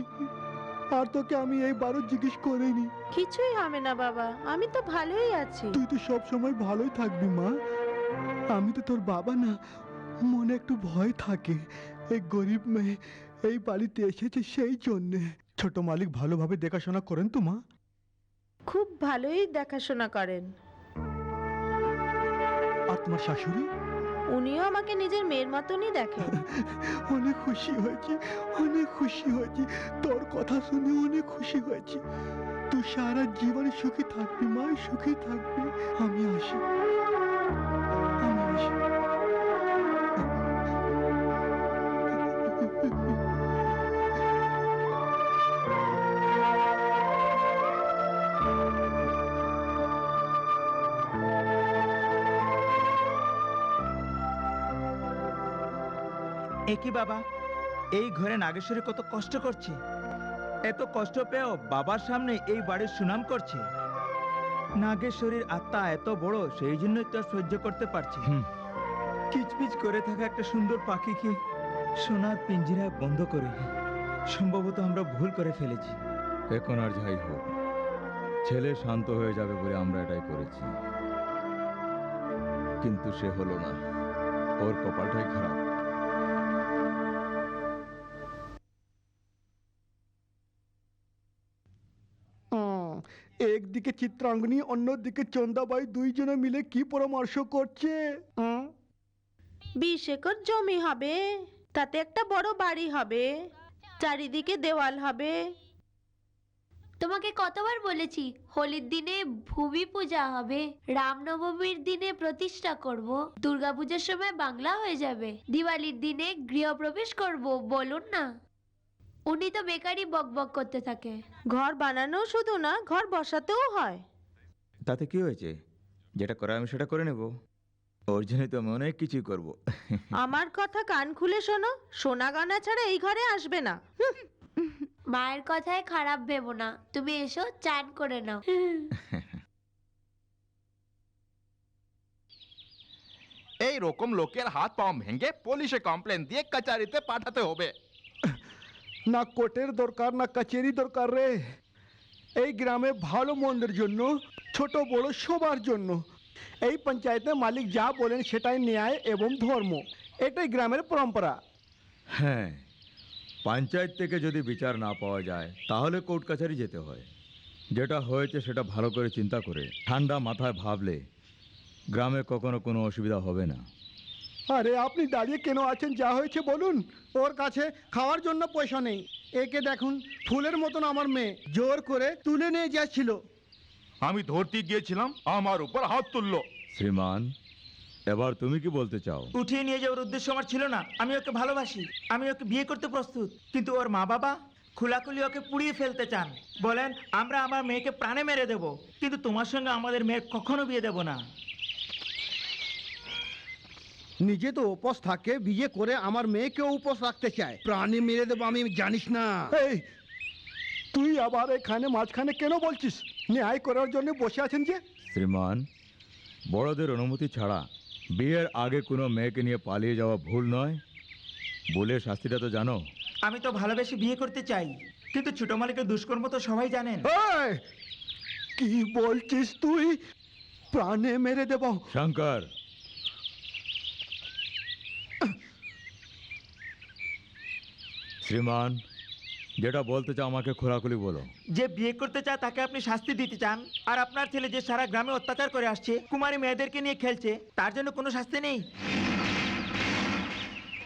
আর তোকে আমি এইবারও জিজ্ঞেস করিনি। কিছুই হবে না বাবা, আমি তো ভালোই আছি। তুই তো সব সময় ভালোই থাকবি মা। আমি তো তোর বাবা না, মনে একটু ভয় থাকে। এই গরিব মেয়ে এই বাড়িতে এসেছে সেই জন্যে। ছোট মালিক ভালোভাবে দেখাশোনা করেন তো মা? খুব ভালোই দেখাশোনা করেন। আর তোমার শাশুড়ি? উনিও আমাকে নিজের মেয়ের মতনই দেখেন। অনেক খুশি হয়েছি, অনেক খুশি হয়েছি, তোর কথা শুনে অনেক খুশি হয়েছি। তুই সারা জীবনে সুখী থাকবি মা, সুখী থাকবি। আমি আসি, আমি আসি। একই বাবা, এই ঘরে নাগেশ্বরী কত কষ্ট করছে। এত কষ্ট পেয়েও বাবার সামনে এই বাড়ির সুনাম করছে। নাগেশ্বরীর আত্মা এত বড়, সেই জন্যই তো আর সহ্য করতে পারছি। কিচপিচ করে থাকা একটা সুন্দর পাখিকে সোনার পিঞ্জিরায় বন্ধ করে সম্ভবত আমরা ভুল করে ফেলেছি। এখন আর যাই হোক, ছেলে শান্ত হয়ে যাবে বলে আমরা এটাই করেছি, কিন্তু সে হলো না। ওর কপালটাই খারাপ। একদিকে চিত্রাঙ্গনী, অন্যদিকে চন্দাবাই, দুইজনে মিলে কি পরামর্শ করছে? 20 একর জমি হবে, তাতে একটা বড় বাড়ি হবে, চারিদিকে দেওয়াল হবে। তোমাকে কতবার বলেছি হোলির দিনে ভূমি পূজা হবে, রামনবমীর দিনে প্রতিষ্ঠা করব, দুর্গাপূজার সময় বাংলা হয়ে যাবে, দিওয়ালির দিনে গৃহপ্রবেশ করব, বলুন না। উনি তো বেকারই বকবক করতে থাকে। ঘর বানানো শুধু না, ঘর বসাতেও হয়। তাতে কি হয়েছে? যেটা করে আমি সেটা করে নেব। ওর জন্যই তো আমি অনেক কিছুই করবো। আমার কথা কান খুলে শোনো, সোনা গয়না ছাড়া এই ঘরে আসবে না। মায়ের কথায় খারাপ ভেবো না, তুমি এসো চান করে নাও। এই রকম লোকের হাত পা ভেঙে পুলিশে কমপ্লেন দিয়ে কাচারিতে পাঠাতে হবে। না কোর্টের দরকার, না কাচেরি দরকার রে। এই গ্রামে ভালো মন্দের জন্য, ছোট বড় সবার জন্য এই পঞ্চায়েতে মালিক যা বলেন সেটাই ন্যায় এবং ধর্ম। এটাই গ্রামের পরম্পরা। হ্যাঁ, পঞ্চায়েত থেকে যদি বিচার না পাওয়া যায় তাহলে কোর্ট কাছারি যেতে হয়। যেটা হয়েছে সেটা ভালো করে চিন্তা করে ঠান্ডা মাথায় ভাবলে গ্রামে কখনো কোনো অসুবিধা হবে না। আরে আপনি দাঁড়িয়ে কেন আছেন? যা হয়েছে বলুন। ওর কাছে খাওয়ার জন্য পয়সা নেই। একে দেখুন, ফুলের মতন আমার মেয়ে জোর করে তুলে নিয়ে যাচ্ছিল। আমি ধরতে গিয়েছিলাম, আমার উপর হাত তুললো। শ্রীমান, এবার তুমি কি বলতে চাও? উঠিয়ে নিয়ে যাওয়ার উদ্দেশ্য আমার ছিল না। আমি ওকে ভালোবাসি, আমি ওকে বিয়ে করতে প্রস্তুত, কিন্তু ওর মা বাবা খোলাখুলি ওকে পুড়িয়ে ফেলতে চান। বলেন আমরা আমার মেয়েকে প্রাণে মেরে দেব, কিন্তু তোমার সঙ্গে আমাদের মেয়ের কখনো বিয়ে দেব না। নিজে তো উপোস থাকে, বিয়ে করে আমার মেয়েকেও উপোস রাখতে চায়। প্রাণী মেরে দেবো আমি, জানিস না? এই তুই আবার এখানে মাঝখানে কেন বলছিস? ন্যায় করার জন্য বসে আছেন যে। শ্রীমান, বড়দের অনুমতি ছাড়া বিয়ের আগে কোনো মেয়েকে নিয়ে পালিয়ে যাওয়া ভুল নয়। ভুলের শাস্তিটা তো জানো। আমি তো ভালোবেসে বিয়ে করতে চাই, কিন্তু ছোট মালিকের দুষ্কর্ম তো সবাই জানেন। এই, কি বলছিস তুই? প্রাণে মেরে দেবো? শঙ্কর, শ্রীমান, যেটা বলতে চাও আমাকে খোলাখুলি বলো। যে বিয়ে করতে চায় তাকে আপনি শাস্তি দিতে চান, আর আপনার ছেলে যে সারা গ্রামে অত্যাচার করে আসছে, কুমারী মেয়েদেরকে নিয়ে খেলছে, তার জন্য কোনো শাস্তি নেই।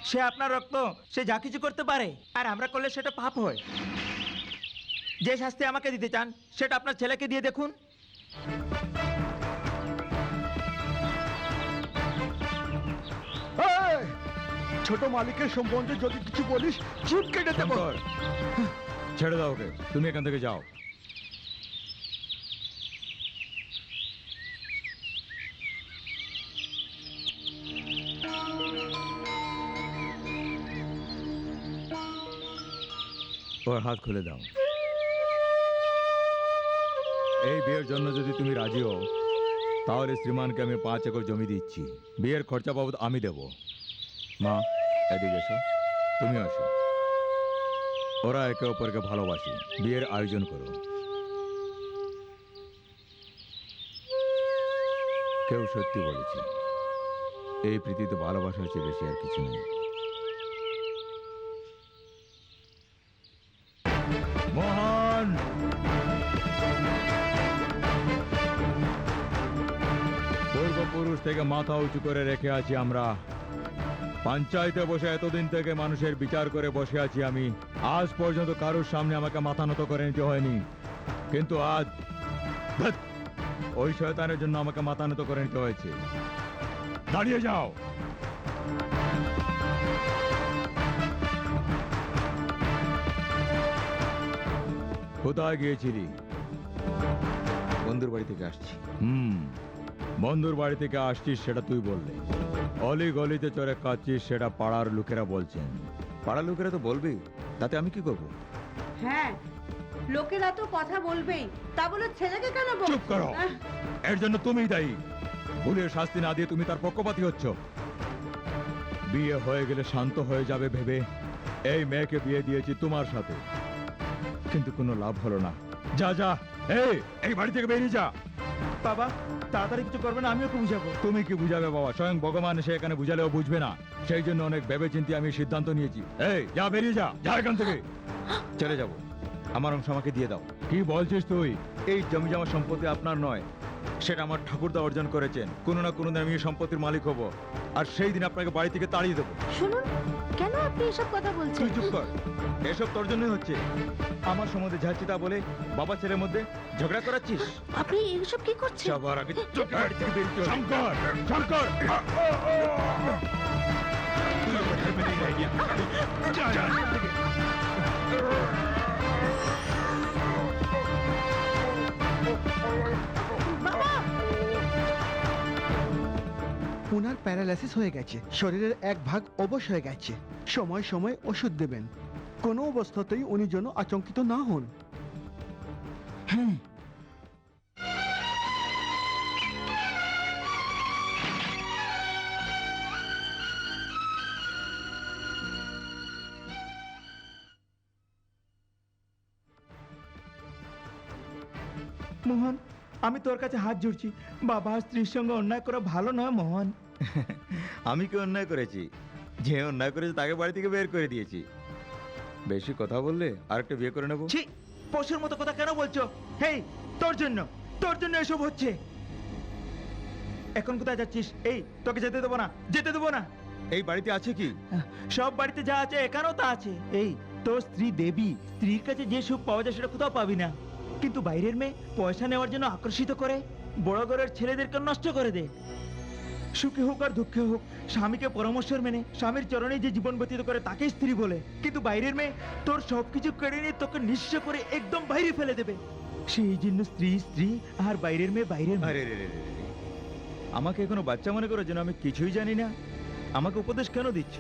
সে আপনার রক্ত, সে যা কিছু করতে পারে, আর আমরা করলে সেটা পাপ হয়। যে শাস্তি আমাকে দিতে চান সেটা আপনার ছেলেকে দিয়ে দেখুন। এই, ছোট মালিকের সম্বন্ধে যদি কিছু বলিস জিভ কেটে দেবো। শঙ্কর, ছেড়ে দাও ওকে, তুমি এখান থেকে যাও। ওর হাত খুলে দাও। এই বিয়ের জন্য যদি তুমি রাজি হও, তাহলে শ্রীমানকে আমি 5 একর জমি দিচ্ছি। বিয়ের খরচা বাবদ আমি দেব। মা, এদিকে এসো, তুমি আসো। ওরা একে অপরকে ভালোবাসে, বিয়ের আয়োজন করো। কেউ সত্যি বলেছে, এই পৃথিবীতে ভালোবাসার চেয়ে বেশি আর কিছু নেই। মোহন, পূর্বপুরুষ থেকে মাথা উঁচু করে রেখে আছি আমরা। পঞ্চায়েতে বসে এতদিন থেকে মানুষের বিচার করে বসে আছি আমি। আজ পর্যন্ত কারোর সামনে আমাকে মাথা নত করে নিতে হয়নি, কিন্তু আজ ধ্যাৎ, ওই শয়তানের জন্য আমাকে মাথা নত করে নিতে হয়েছে। দাঁড়িয়ে যাও। কোথায় গিয়েছিলি? বন্ধুর বাড়ি থেকে আসছি। বন্ধুর বাড়ি থেকে আসছিস সেটা তুই বললে। অলি গলিতে চড়ে কাচ্ছিস সেটা পাড়ার লোকেরা বলছেন। পাড়ার লোকেরা তো বলবে, তাতে আমি কি করব? হ্যাঁ, লোকেরা তো কথা বলবেই, তা বলে ছেলেকে কেন বল? চুপ করো, এর জন্য তুমিই দায়ী। ভুলের শাস্তি না দিয়ে তুমি তার পক্ষপাতী হচ্ছ। বিয়ে হয়ে গেলে শান্ত হয়ে যাবে ভেবে এই মেয়েকে বিয়ে দিয়েছি তোমার সাথে, কিন্তু কোনো লাভ হলো না। যা যা, এই বাড়ি থেকে বেরিয়ে যা। বাবা, তাড়াতাড়ি কিছু করবেন, আমি ওকে বুঝাবো। তুমি কি বুঝাবে বাবা? স্বয়ং ভগবান এসে এখানে বুঝালেও বুঝবে না। সেই জন্য অনেক ভেবেচিন্তে আমি সিদ্ধান্ত নিয়েছি। এই যা, বেরিয়ে যা, যা এখান থেকে। চলে যাব, আমার অংশ আমাকে দিয়ে দাও। কি বলছিস তুই? এই জমি জমা সম্পত্তি আপনার নয়, সেটা আমার ঠাকুরদা অর্জন করেছেন। কোনো না কোনো দিন আমি এই সম্পত্তির মালিক হব, আর সেই দিন আপনাকে বাড়ি থেকে তাড়িয়ে দেবো। শুনুন, কেন আপনি এসব কথা বলছেন? তুই চুপ কর, এসব তোর জন্যই হচ্ছে। আমার সম্বন্ধে ঝাড়ছি তা বলে বাবা ছেলের মধ্যে ঝগড়া করাচ্ছিস। আপনি এসব কি করছেন? সবার আগে চোখে বাড়ি থেকে বেরিয়ে চল। শঙ্কর, শঙ্কর! ওনার প্যারালাইসিস হয়ে গেছে, শরীরের এক ভাগ অবশ হয়ে গেছে। সময় সময় ওষুধ দেবেন। কোনো অবস্থাতেই উনি যেন আতঙ্কিত না হন। মোহন, আমি তোর কাছে হাত জুড়ছি। বাবা আর স্ত্রীর সঙ্গে অন্যায় করা ভালো নয় মোহন। আমি কি অন্যায় করেছি? যে অন্যায় করেছে তাকে বাড়ি থেকে বের করে দিয়েছি। বেশি কথা বললে আরেকটা বিয়ে করে নেবো। ছি, পশুর মতো কথা কেন বলছো? হেই, তোর জন্য এসব হচ্ছে। এখন কোথায় যাচ্ছিস? এই, তোকে যেতে দেবো না, যেতে দেবো না। এই বাড়িতে আছে কি? সব বাড়িতে যা আছে এখানেও তা আছে। এই, তোর স্ত্রী দেবী, স্ত্রীর কাছে যে সুখ পাওয়া যায় সেটা কোথাও পাবি না। কিন্তু বাইরের মেয়ে পয়সা নেওয়ার জন্য আকর্ষিত করে বড় ঘরের ছেলেদেরকে নষ্ট করে দে। সুখে হোক আর দুঃখে হোক স্বামীকে পরামর্শ মেনে স্বামীর চরণে যে জীবন ব্যতীত করে তাকে স্ত্রী বলে, কিন্তু বাইরের মেয়ে তোর সবকিছু কেড়ে নিয়ে তোকে নিঃস্ব করে একদম বাইরে ফেলে দেবে। সেই জন্য স্ত্রী স্ত্রী আর বাইরের মেয়ে বাইরের মেয়ে। আরে রে রে রে রে। আমাকে এখনো বাচ্চা মনে করো যেন আমি কিছুই জানি না? আমাকে উপদেশ কেন দিচ্ছ?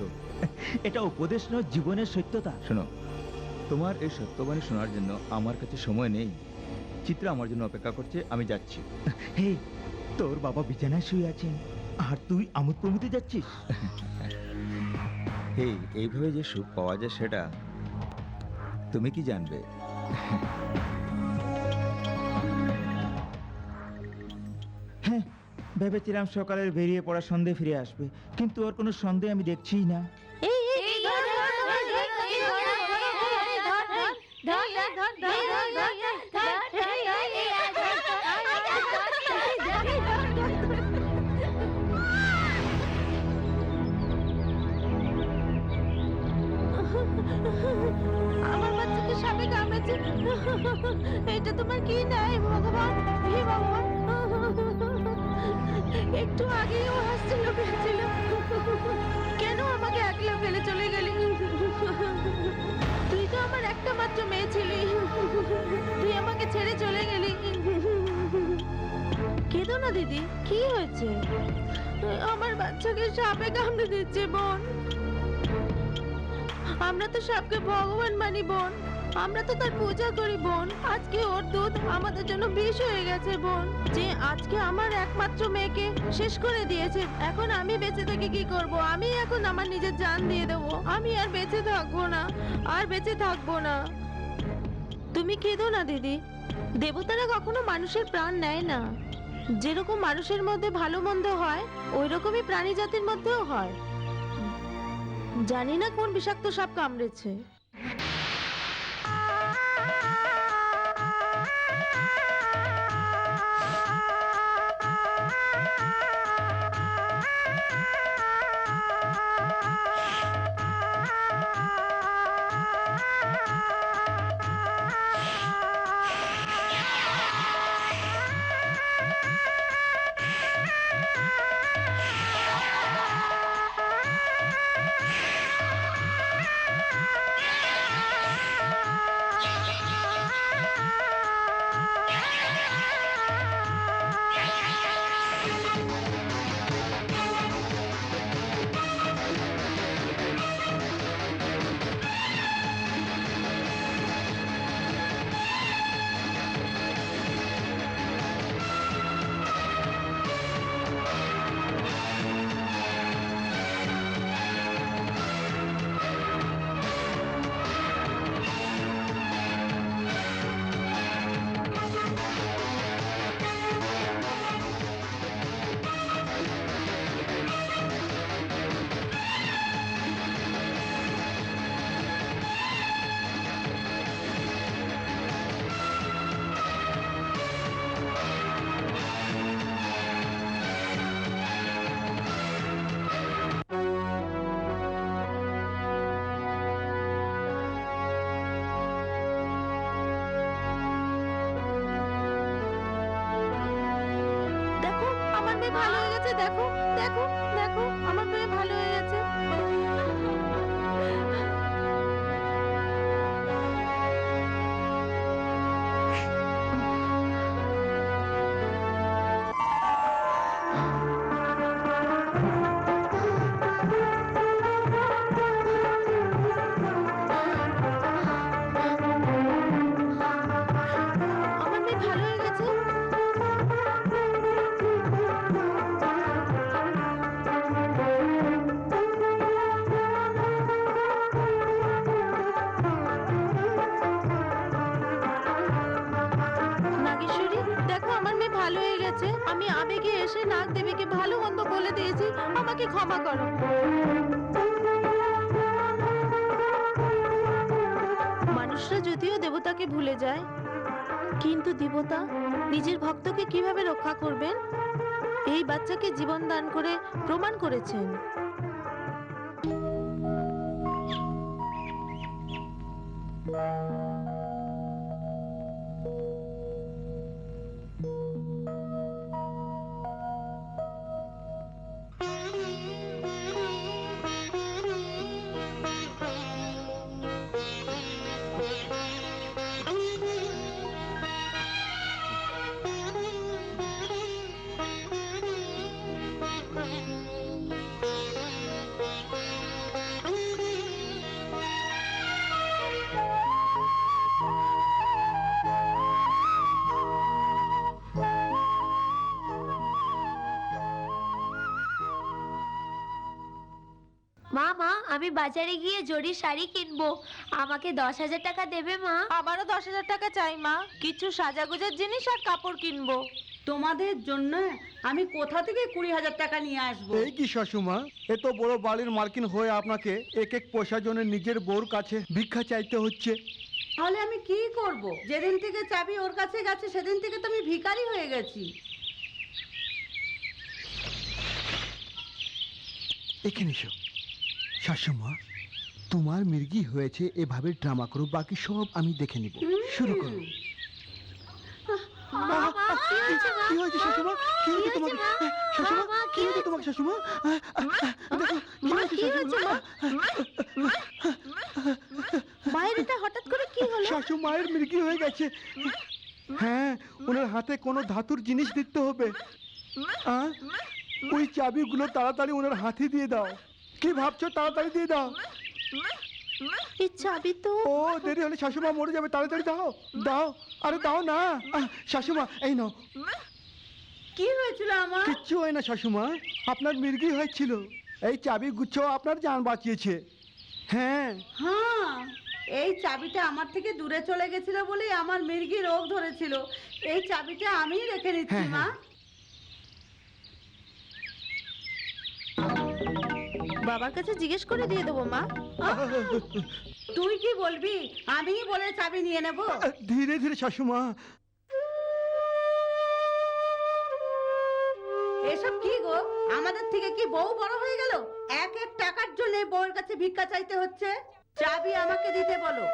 এটা উপদেশ নয়, জীবনের সত্যতা। শোনো, তোমার এই সত্যবাণী শোনার জন্য আমার কাছে সময় নেই। চিত্রা আমার জন্য অপেক্ষা করছে, আমি যাচ্ছি। হে, তোর বাবা বিছানায় শুয়ে আছেন আর তুই আমোদ প্রমোদে যাচ্ছিস। এই এইভাবে যে সুখ পাওয়া যায় সেটা তুমি কি জানবে? হ্যাঁ, ভেবেছিলাম সকালে বেরিয়ে পড়া সন্ধে ফিরে আসবে, কিন্তু ওর কোনো সন্দেহ আমি দেখছিই না। এই এই ধর ধর ধর ধর ধর আমার বাচ্চাকে সাপে কামড়েছে। এটা তোমার কি নাই ভগবান, হে ভগবান। একটু আগেই ও হাসছিল ফেলছিল, কেন আমাকে একলা ফেলে চলে গেলি? তুই তো আমার একটা মাত্র মেয়ে ছিলি, তুই আমাকে ছেড়ে চলে গেলি। কেঁদো না দিদি, কি হয়েছে? আমার বাচ্চাকে সাপে কামড়ে দিচ্ছে বোন। আমরা তো সাপকে ভগবান মানি বোন, আমরা তো তার পূজা করি বোন। আজকে ওর দুধ আমাদের জন্য বিষ হয়ে গেছে বোন, যে আজকে আমার একমাত্র মেয়েকে শেষ করে দিয়েছে। এখন আমি বেঁচে থেকে কি করব? আমি এখন আমার নিজের জান দিয়ে দেবো। আমি আর বেঁচে থাকবো না, আর বেঁচে থাকবো না। তুমি কেঁদো না দিদি, দেবতারা কখনো মানুষের প্রাণ নেয় না। যেরকম মানুষের মধ্যে ভালো মন্দ হয়, ওই রকমই প্রাণী জাতির মধ্যেও হয়। জানি না কোন বিষাক্ত সাপ কামড়েছে। দেখো আমার মেয়ে ভালো হয়ে গেছে, দেখো দেখো দেখো আমার মেয়ে ভালো হয়ে গেছে। আমার মেয়ে ভালো হয়ে গেছে। নাগেশ্বরী, দেখো আমার মেয়ে ভালো হয়ে গেছে। আমি আবেগে এসে নাগ দেবীকে ভালো মন্দ বলে দিয়েছি, আমাকে ক্ষমা করো। মানুষরা যদিও দেবতাকে ভুলে যায়, কিন্তু দেবতা নিজের ভক্তকে কিভাবে রক্ষা করবেন এই বাচ্চাকে জীবন দান করে প্রমাণ করেছেন। মা আমি বাজারে গিয়ে জরি শাড়ি কিনবো, আমাকে 10,000 টাকা দেবে মা? আমারও 10,000 টাকা চাই মা, কিছু সাজাগোজার জিনিস আর কাপড় কিনবো। তোমাদের জন্য আমি কোথা থেকে 20,000 টাকা নিয়ে আসবো? এই কি শাশুমা, এত বড় বাড়ির মালকিন হয়ে আপনাকে এক এক পয়সার জন্য নিজের বউর কাছে ভিক্ষা চাইতে হচ্ছে। তাহলে আমি কি করব? যেদিন থেকে চাবি ওর কাছে গেছে সেদিন থেকে তো আমি ভিখারি হয়ে গেছি। এখানে এসো শাশুমা, তোমার মির্গি হয়েছে এভাবে ড্রামা করো, বাকি সব আমি দেখে নিব। শুরু করো। কি হয়েছে মা? কি হয়েছে শাশুমা? কি হয়েছে তোমাকে? শাশুমা মা, কি হয়েছে তোমাকে শাশুমা? দেখো কি হয়েছে শাশুমা? মায়ের এটা হঠাৎ করে কি হলো? শাশুমায়ের মৃত্যু হয়ে গেছে। হ্যাঁ, ওনার হাতে কোনো ধাতুর জিনিস দিতে হবে। ওই চাবিগুলো তাড়াতাড়ি ওনার হাতে দিয়ে দাও। কি ভাবছো? তাড়াতাড়ি দিয়ে দাও। এই চাবি তো ও দেরি হলে শাশুমা মরে যাবে, তাড়াতাড়ি দাও দাও। আরে দাও না। শাশুমা এই নাও। কি হয়েছিল আমার? কিচ্ছু হয় না শাশুমা, আপনার মির্গি হয়েছিল। এই চাবি গুচ্ছ আপনার জান বাঁচিয়েছে। হ্যাঁ হ্যাঁ, এই চাবিটা আমার থেকে দূরে চলে গেছিল বলেই আমার মির্গি রোগ ধরেছিল। এই চাবিটা আমিই রেখে নিচ্ছি হ্যাঁ, মা। বাবার কাছে জিজ্ঞেস করে দিয়ে দেবো মা। তুই কি বলবি? আমিই বলে চাবি নিয়ে নেব? ধীরে ধীরে শাশুমা। এসব কি গো? আমাদের থেকে কি বউ বড় হয়ে গেল? এক এক টাকার জন্য বউয়ের কাছে ভিক্ষা চাইতে হচ্ছে। চাবি আমাকে দিতে বলো।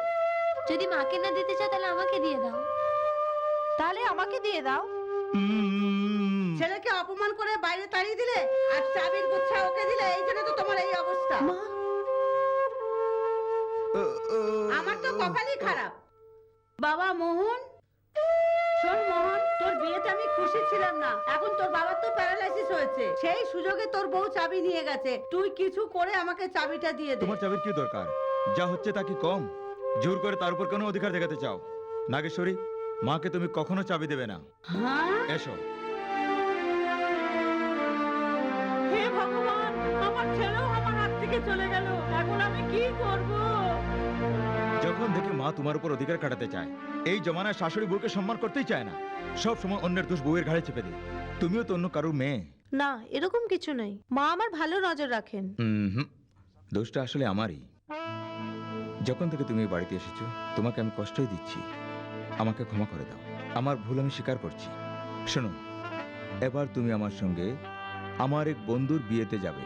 যদি মাকে না দিতে চাও তাহলে আমাকে দিয়ে দাও। তাহলে আমাকে দিয়ে দাও। ছেলেকে অপমান করে বাইরে তাড়িয়ে দিলে আর চাবির গুচ্ছা ওকে দিলে, এই জন্য তো তোমার এই অবস্থা। মা আমার তো কপালই খারাপ। বাবা মোহন, শোন মোহন, তোর বিয়েতে আমি খুশি ছিলাম না। এখন তোর বাবার তো প্যারালাইসিস হয়েছে, সেই সুযোগে তোর বউ চাবি নিয়ে গেছে। তুই কিছু করে আমাকে চাবিটা দিয়ে দে। তোমার চাবির কি দরকার? যা হচ্ছে তা কি কম? জোর করে তার উপর কোনো অধিকার দেখাতে চাও? নাগেশ্বরী, মাকে তুমি কখনো চাবি দেবে না। হ্যাঁ, এসো। হে ভগবান, আমার ছেলেও আমার হাত থেকে চলে গেল। এখন আমি কি করব? যখন দেখি মা তোমার উপর অধিকার কাটাতে চায়, এই জমানায় শাশুড়ি বউকে সম্মান করতেই চায় না, সব সময় অন্যের দোষ বউয়ের ঘাড়ে চেপে দেয়। তুমিও তো অন্য কারোর মেয়ে। না, এরকম কিছু নেই। মা আমার ভালো নজর রাখেন। হুম, দোষটা আসলে আমারই। যখন থেকে তুমি এই বাড়িতে এসেছো, তোমাকে আমি কষ্টই দিচ্ছি। আমাকে ক্ষমা করে দাও। আমার ভুল আমি স্বীকার করছি। শোনো, এবার তুমি আমার সঙ্গে আমার এক বন্ধুর বিয়েতে যাবে।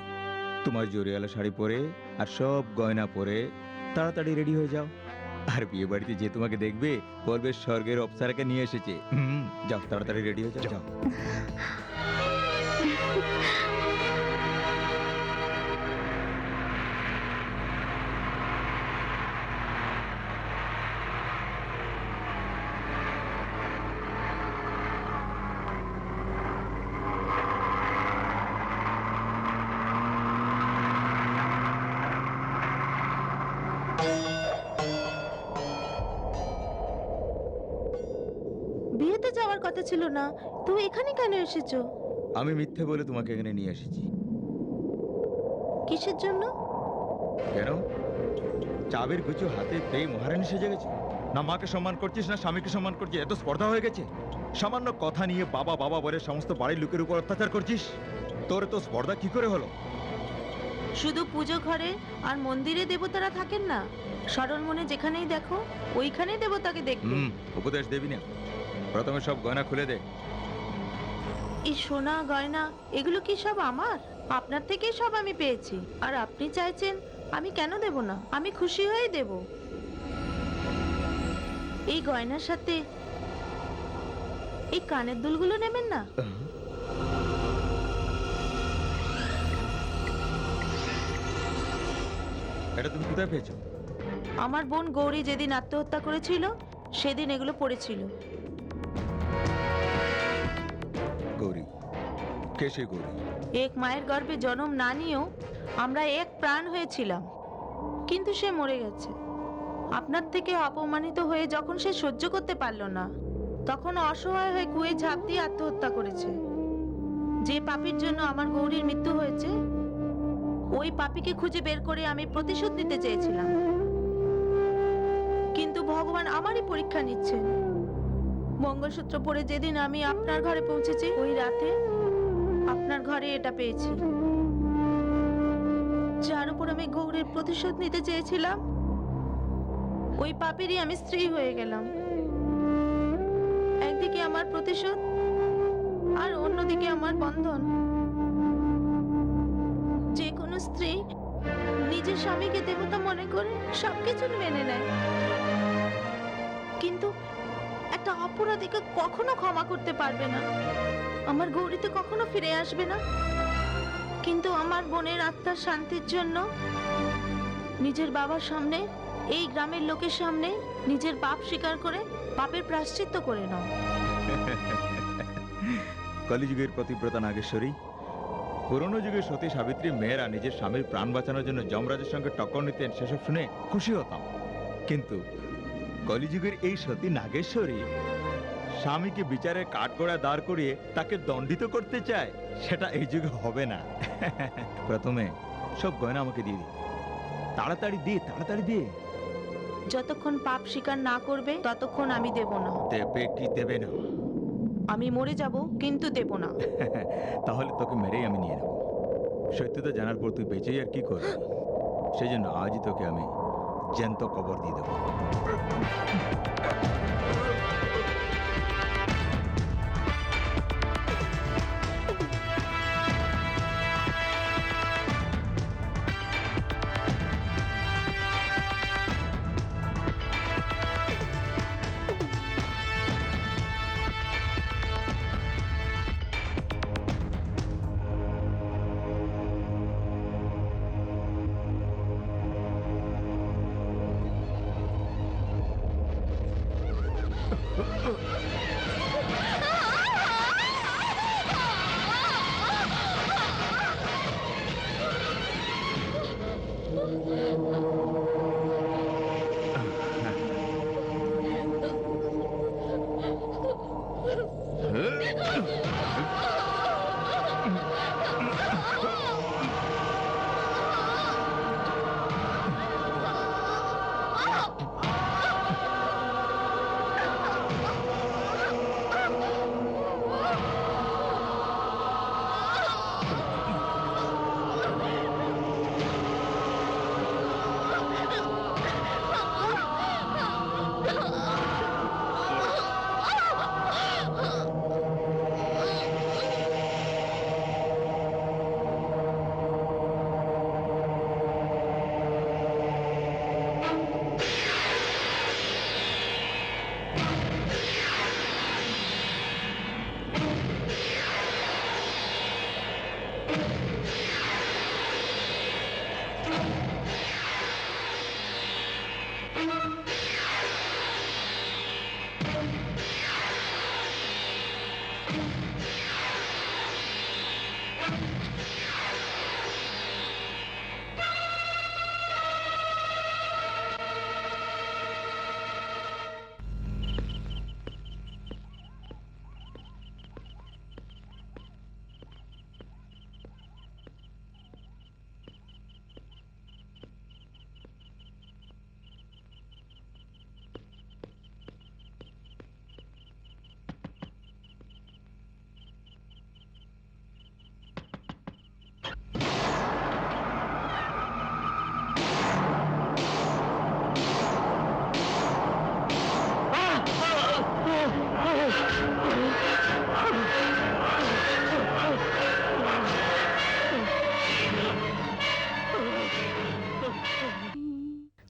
তোমার জরিয়ালা শাড়ি পরে আর সব গয়না পরে তাড়াতাড়ি রেডি হয়ে যাও। আর বিয়ে বাড়িতে যে তোমাকে দেখবে বলবে স্বর্গের অপ্সরাকে নিয়ে এসেছে। যাও, তাড়াতাড়ি রেডি হয়ে যাও। বিয়েতে যাওয়ার কথা ছিল না, তুমি এখানে কেন এসেছো? আমি মিথ্যে বলে তোমাকে এখানে নিয়ে এসেছি। কিসের জন্য? কেন? চাবির গুছো হাতে পেয়ে মহারানী সেজে গেছে? না মাকে সম্মান করছিস, না স্বামীকে সম্মান করছিস? এত স্পর্ধা হয়ে গেছে। সামান্য কথা নিয়ে বাবা বাবা বলে সমস্ত বাড়ির লোকের উপর অত্যাচার করছিস। তোর তো স্পর্ধা কি করে হলো? শুধু পুজো ঘরে আর মন্দিরে দেবতারা থাকেন না, সরল মনে যেখানেই দেখো ওইখানেই দেবতাকে দেখবে। উপদেশ দেবি না। প্রথমে সব গয়না খুলে দে। এই সোনা গয়না এগুলো কি সব আমার? আপনার থেকেই সব আমি পেয়েছি। আর আপনি চাইছেন আমি কেন দেব না? আমি খুশি হয়েই দেব। এই গয়নার সাথে এই কানের দুলগুলো নেবেন না? এটা তুমি কোথায় পেয়েছো? আমার বোন গৌরী যেদিন আত্মহত্যা করেছিল সেদিন এগুলো পড়েছিল। গৌরী? কে সেই গৌরী? এক মায়ের গর্ভে জন্ম না নিয়েও আমরা এক প্রাণ হয়েছিলাম, কিন্তু সে মরে গেছে। আপনার থেকে অপমানিত হয়ে যখন সে সহ্য করতে পারল না, তখন অসহায় হয়ে কুয়ে ঝাঁপ দিয়ে আত্মহত্যা করেছে। যে পাপীর জন্য আমার গৌরীর মৃত্যু হয়েছে, ওই পাপীকে খুঁজে বের করে আমি প্রতিশোধ নিতে চেয়েছিলাম, কিন্তু ভগবান আমারই পরীক্ষা নিচ্ছেন। মঙ্গলসূত্র পরে যেদিন আমি আপনার ঘরে পৌঁছেছি, ওই রাতে আপনার ঘরে এটা পেয়েছি, যার উপর আমি গৌরের প্রতিশোধ নিতে চেয়েছিলাম। ওই পাপেরই আমি স্ত্রী হয়ে গেলাম। একদিকে আমার প্রতিশোধ আর অন্যদিকে আমার বন্ধন। যে কোনো স্ত্রী নিজের স্বামীকে দেবতা মনে করে সবকিছু মেনে নেয়, কিন্তু একটা অপরাধীকে কখনো ক্ষমা করতে পারবে না। আমার গৌরীতে কখনো ফিরে আসবে না, কিন্তু আমার বোনের আত্মার শান্তির জন্য নিজের বাবার সামনে, এই গ্রামের লোকের সামনে নিজের পাপ স্বীকার করে পাপের প্রায়শ্চিত্ত করে নাও। কলিযুগের পতিব্রতা নাগেশ্বরী, পুরনো যুগে সতী সাবিত্রী মেয়েরা নিজের স্বামীর প্রাণ বাঁচানোর জন্য যমরাজের সঙ্গে টক্কর নিতেন, সেসব শুনে খুশি হতাম। কিন্তু কলিযুগের এই সতী নাগেশ্বরী স্বামীকে বিচারে কাঠগড়ায় দাঁড় করিয়ে তাকে দণ্ডিত করতে চায়, সেটা এই যুগে হবে না। প্রথমে সব গয়না আমাকে দিয়ে দিই, তাড়াতাড়ি দিয়ে। যতক্ষণ পাপ স্বীকার না করবে ততক্ষণ আমি দেব না। দেবে কি দেবে না? আমি মরে যাব, কিন্তু দেব না। তাহলে তোকে মেরেই আমি নিয়ে নেব। সত্যতা জানার পর তুই বেঁচেই আর কি করবি? সেই জন্য আজই তোকে আমি জ্যান্ত কবর দিয়ে দেবো।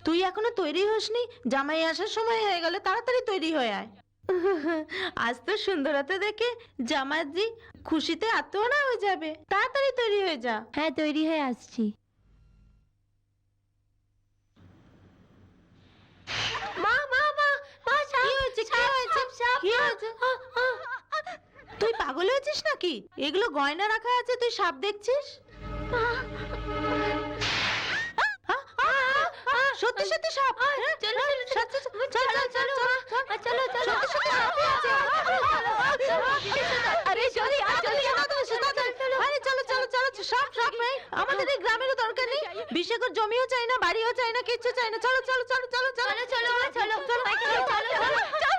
তুই এখনো তৈরি হসনি? জামাই আসার সময় হয়ে গেল, তাড়াতাড়ি তৈরি হয়ে আয়। আজ তো সুন্দরতা দেখে জামাইজি খুশিতে আত্মহারা হয়ে যাবে। তাড়াতাড়ি তৈরি হয়ে যা। হ্যাঁ, তৈরি হয়ে আসছি। মা মা মা মা, কি হয়েছে? কি হয়েছে? কি হয়েছে? তুই পাগল হয়েছিস নাকি? এগুলো গয়না রাখা আছে, তুই সাপ দেখছিস? সত্যি সত্যি সাপ? চলো আরে চলো চলো চলো, সাপ সাপ। আমাদের এই গ্রামেরও দরকার নেই, 20 একর জমিও চাই না, বাড়িও চাই না, কিচ্ছু চাই না। চলো চলো চলো চলো চলো চলো চলো চলো চলো চলো চলো চলো।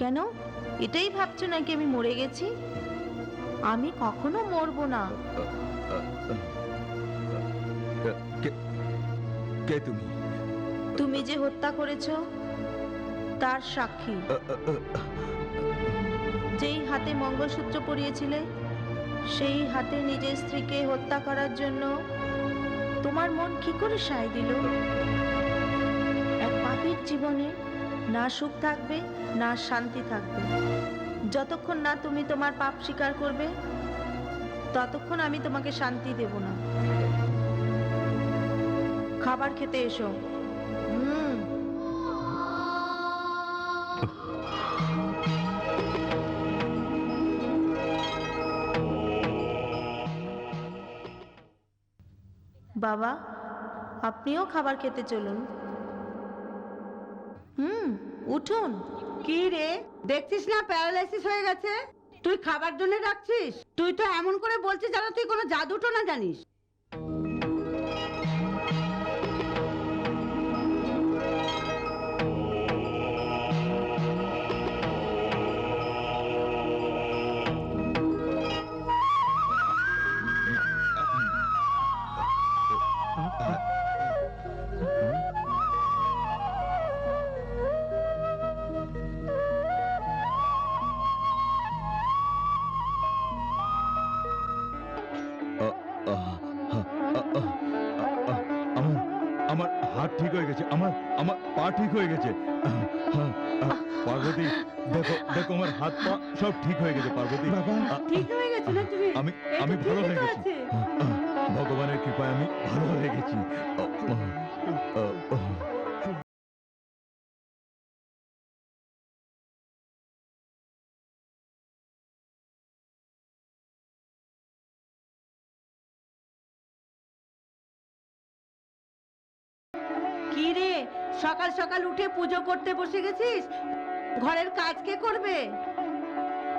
কেন এটাই ভাবছো নাকি আমি মরে গেছি? আমি কখনো মরবো না। কে তুমি? তুমি যে হত্যা করেছো তার সাক্ষী। যেই হাতে মঙ্গলসূত্র পরিয়েছিলে সেই হাতে নিজের স্ত্রীকে হত্যা করার জন্য তোমার মন কি করে সায় দিল? এক পাপীর জীবনে না সুখ থাকবে না শান্তি থাকবে। যতক্ষণ না তুমি তোমার পাপ স্বীকার করবে ততক্ষণ আমি তোমাকে শান্তি দেব না। খাবার খেতে এসো। বাবা, আপনিও খাবার খেতে চলুন। উঠুন। কি রে, দেখছিস না প্যারালাইসিস হয়ে গেছে? তুই খাবার জন্য রাখছিস? তুই তো এমন করে বলছিস যেন তুই কোনো জাদুটো না জানিস। আমার হাত ঠিক হয়ে গেছে, আমার আমার পা ঠিক হয়ে গেছে। পার্বতী, দেখো দেখো আমার হাত পা সব ঠিক হয়ে গেছে পার্বতী। ঠিক হয়ে গেছে না তুমি? আমি এই তো ভালো ঠিকই হয়ে তো গেছি। আছে। ভগবানের কৃপায় আমি ভালো হয়ে গেছি। কি রে, সকাল সকাল উঠে পুজো করতে বসে গেছিস? ঘরের কাজ কে করবে?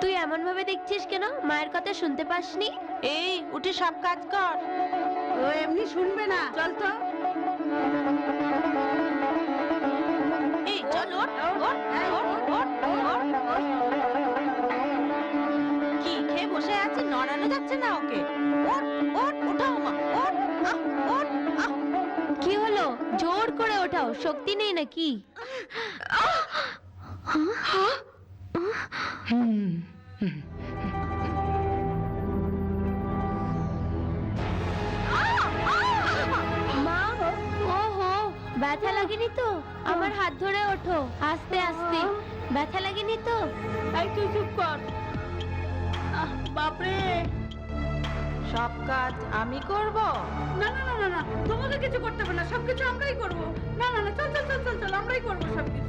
তুই এমন ভাবে দেখছিস কেন? মায়ের কথা শুনতে পাসনি? এই উঠে সব কাজ কর। ও এমনি শুনবে না, চল তো। এই চল ওঠ ওঠ ওঠ ওঠ ওঠ। কি খেয়ে বসে আছে, নড়ানো যাচ্ছে না ওকে। ওঠ ওঠ ওঠাও মা, ওঠ ওঠ। কি হলো? জোর করে ওঠাও, শক্তি নেই নাকি? মা, ওহো, ব্যথা লাগেনি তো? আমার হাত ধরে ওঠো, আস্তে আস্তে। ব্যথা লাগেনি তো? এই তুই চুপ কর। বাপরে, সব কাজ আমি করব? না না না না না, তোমাকে কিছু করতে হবে না, সবকিছু আমরাই করব। না না না, চল চল চল চল চল, আমরাই করব সবকিছু।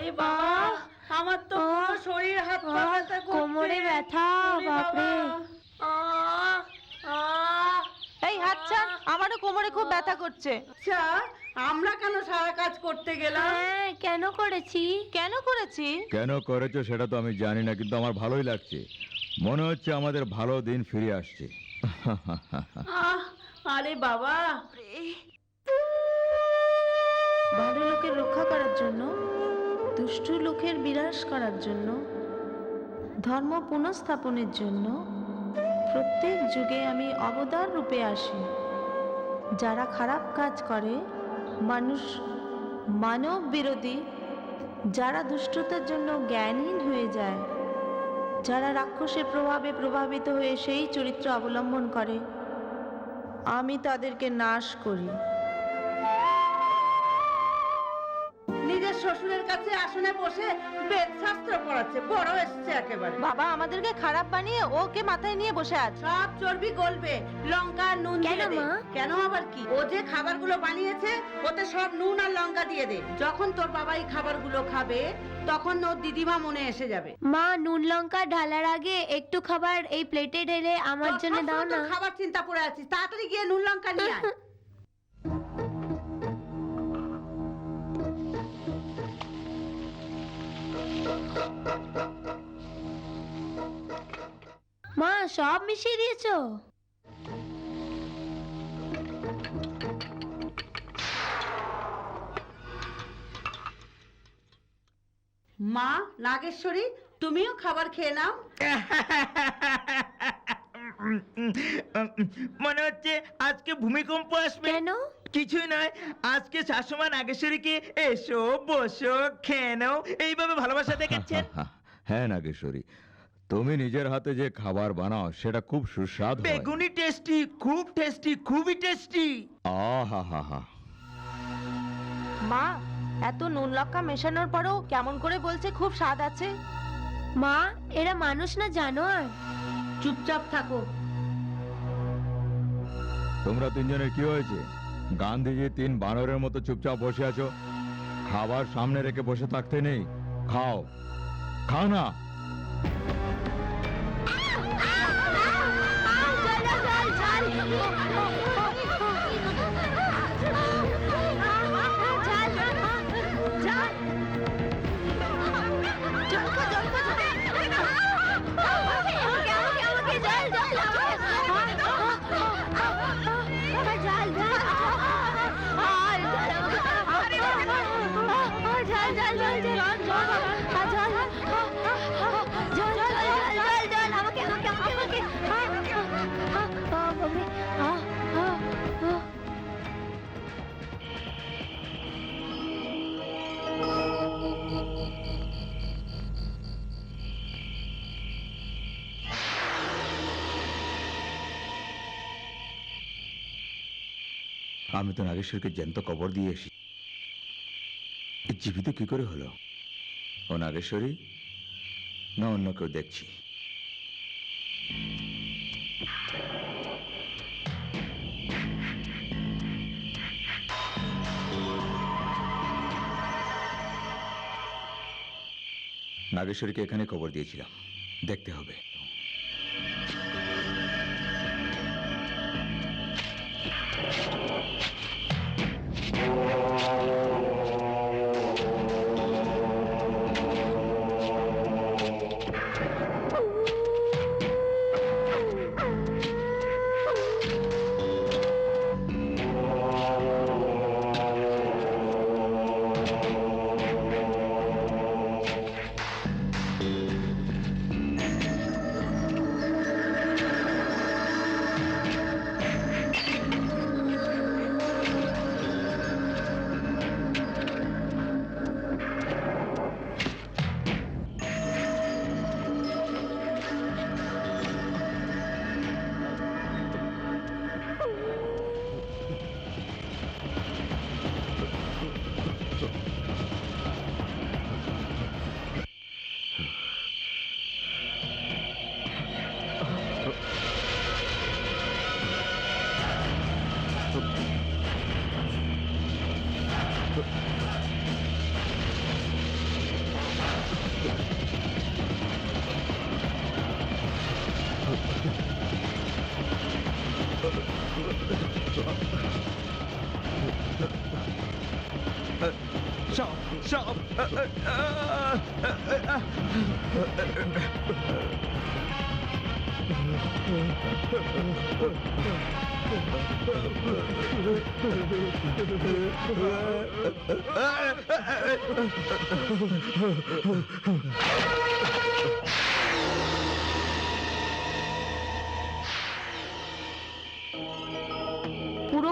আরে বাবা, আমার তো পুরো শরীর হাত পা ব্যথা করছে। কোমরে ব্যথা, ওরে বাপরে। বাবা। এই হাত ছাড়, আমারও কোমরে খুব ব্যথা করছে। আচ্ছা, আমরা কেন সারা কাজ করতে গেলাম? হ্যাঁ, কেন করেছি? কেন করেছি? কেন করেছো সেটা তো আমি জানি না, কিন্তু আমার ভালোই লাগছে। মনে হচ্ছে আমাদের ভালো দিন ফিরে আসছে। আরে বাবা, ভালো লোকের রক্ষা করার জন্য, দুষ্টু লোকের বিনাশ করার জন্য, ধর্ম পুনঃস্থাপনের জন্য প্রত্যেক যুগে আমি অবতার রূপে আসি। যারা খারাপ কাজ করে, মানব বিরোধী, যারা দুষ্টতার জন্য জ্ঞানহীন হয়ে যায়, যারা রাক্ষসের প্রভাবে প্রভাবিত হয়ে সেই চরিত্র অবলম্বন করে, আমি তাদেরকে নাশ করি। নিজের শ্বশুরের কাছে আসনে বসে বেদ শাস্ত্র পড়াচ্ছে, বড় এসছে একেবারে। বাবা আমাদেরকে খারাপ বানিয়ে ওকে মাথায় নিয়ে বসে আছে। সব চর্বি গলবে, লঙ্কা আর নুন কেন দিয়ে দে। মা? কেন আবার কি? ও যে খাবারগুলো বানিয়েছে ওতে সব নুন আর লঙ্কা দিয়ে দে। যখন তোর বাবা এই খাবারগুলো খাবে তখন ওর দিদিমা মনে এসে যাবে। মা, নুন লঙ্কা ঢালার আগে একটু খাবার এই প্লেটে ঢেলে আমার তোর জন্য দাও সবসময় না। তোর খাবার চিন্তা পড়ে আছিস, তাড়াতাড়ি গিয়ে নুন লঙ্কা নিয়ে আয়। মা, সব মিশিয়ে দিয়েছো? মা নাগেশ্বরী, তুমিও খাবার খেয়ে নাও। মনে হচ্ছে আজকে ভূমিকম্প আসবে। কেন? কিছুই নয়, আজকে শাশুমা নাগেশ্বরীকে এসো বসো খেয়ে নাও এইভাবে ভালোবাসা দেখাচ্ছেন। হ্যাঁ নাগেশ্বরী, তুমি নিজের হাতে যে খাবার বানাও সেটা খুব সুস্বাদু হয়। বেগুনি টেস্টি, খুব টেস্টি, খুবই টেস্টি। আহা হা হা। মা, এত নুন লঙ্কা মেশানোর পরেও কেমন করে বলছে খুব স্বাদ আছে। মা, এরা মানুষ না জানোয়ার। চুপচাপ থাকো। তোমরা তিনজনের কি হয়েছে? গান্ধীজি 3 বানরের মতো চুপচাপ বসে আছো। খাবার সামনে রেখে বসে থাকতে নেই, খাও, খাও না। আমি তো নাগেশ্বরকে জ্যান্ত কবর দিয়ে এসি, জীবিত কি করে হলো? ও নাগেশ্বরী না অন্য কেউ দেখছি? নাগেশ্বরীকে এখানে খবর দিয়েছিলাম, দেখতে হবে। পুরো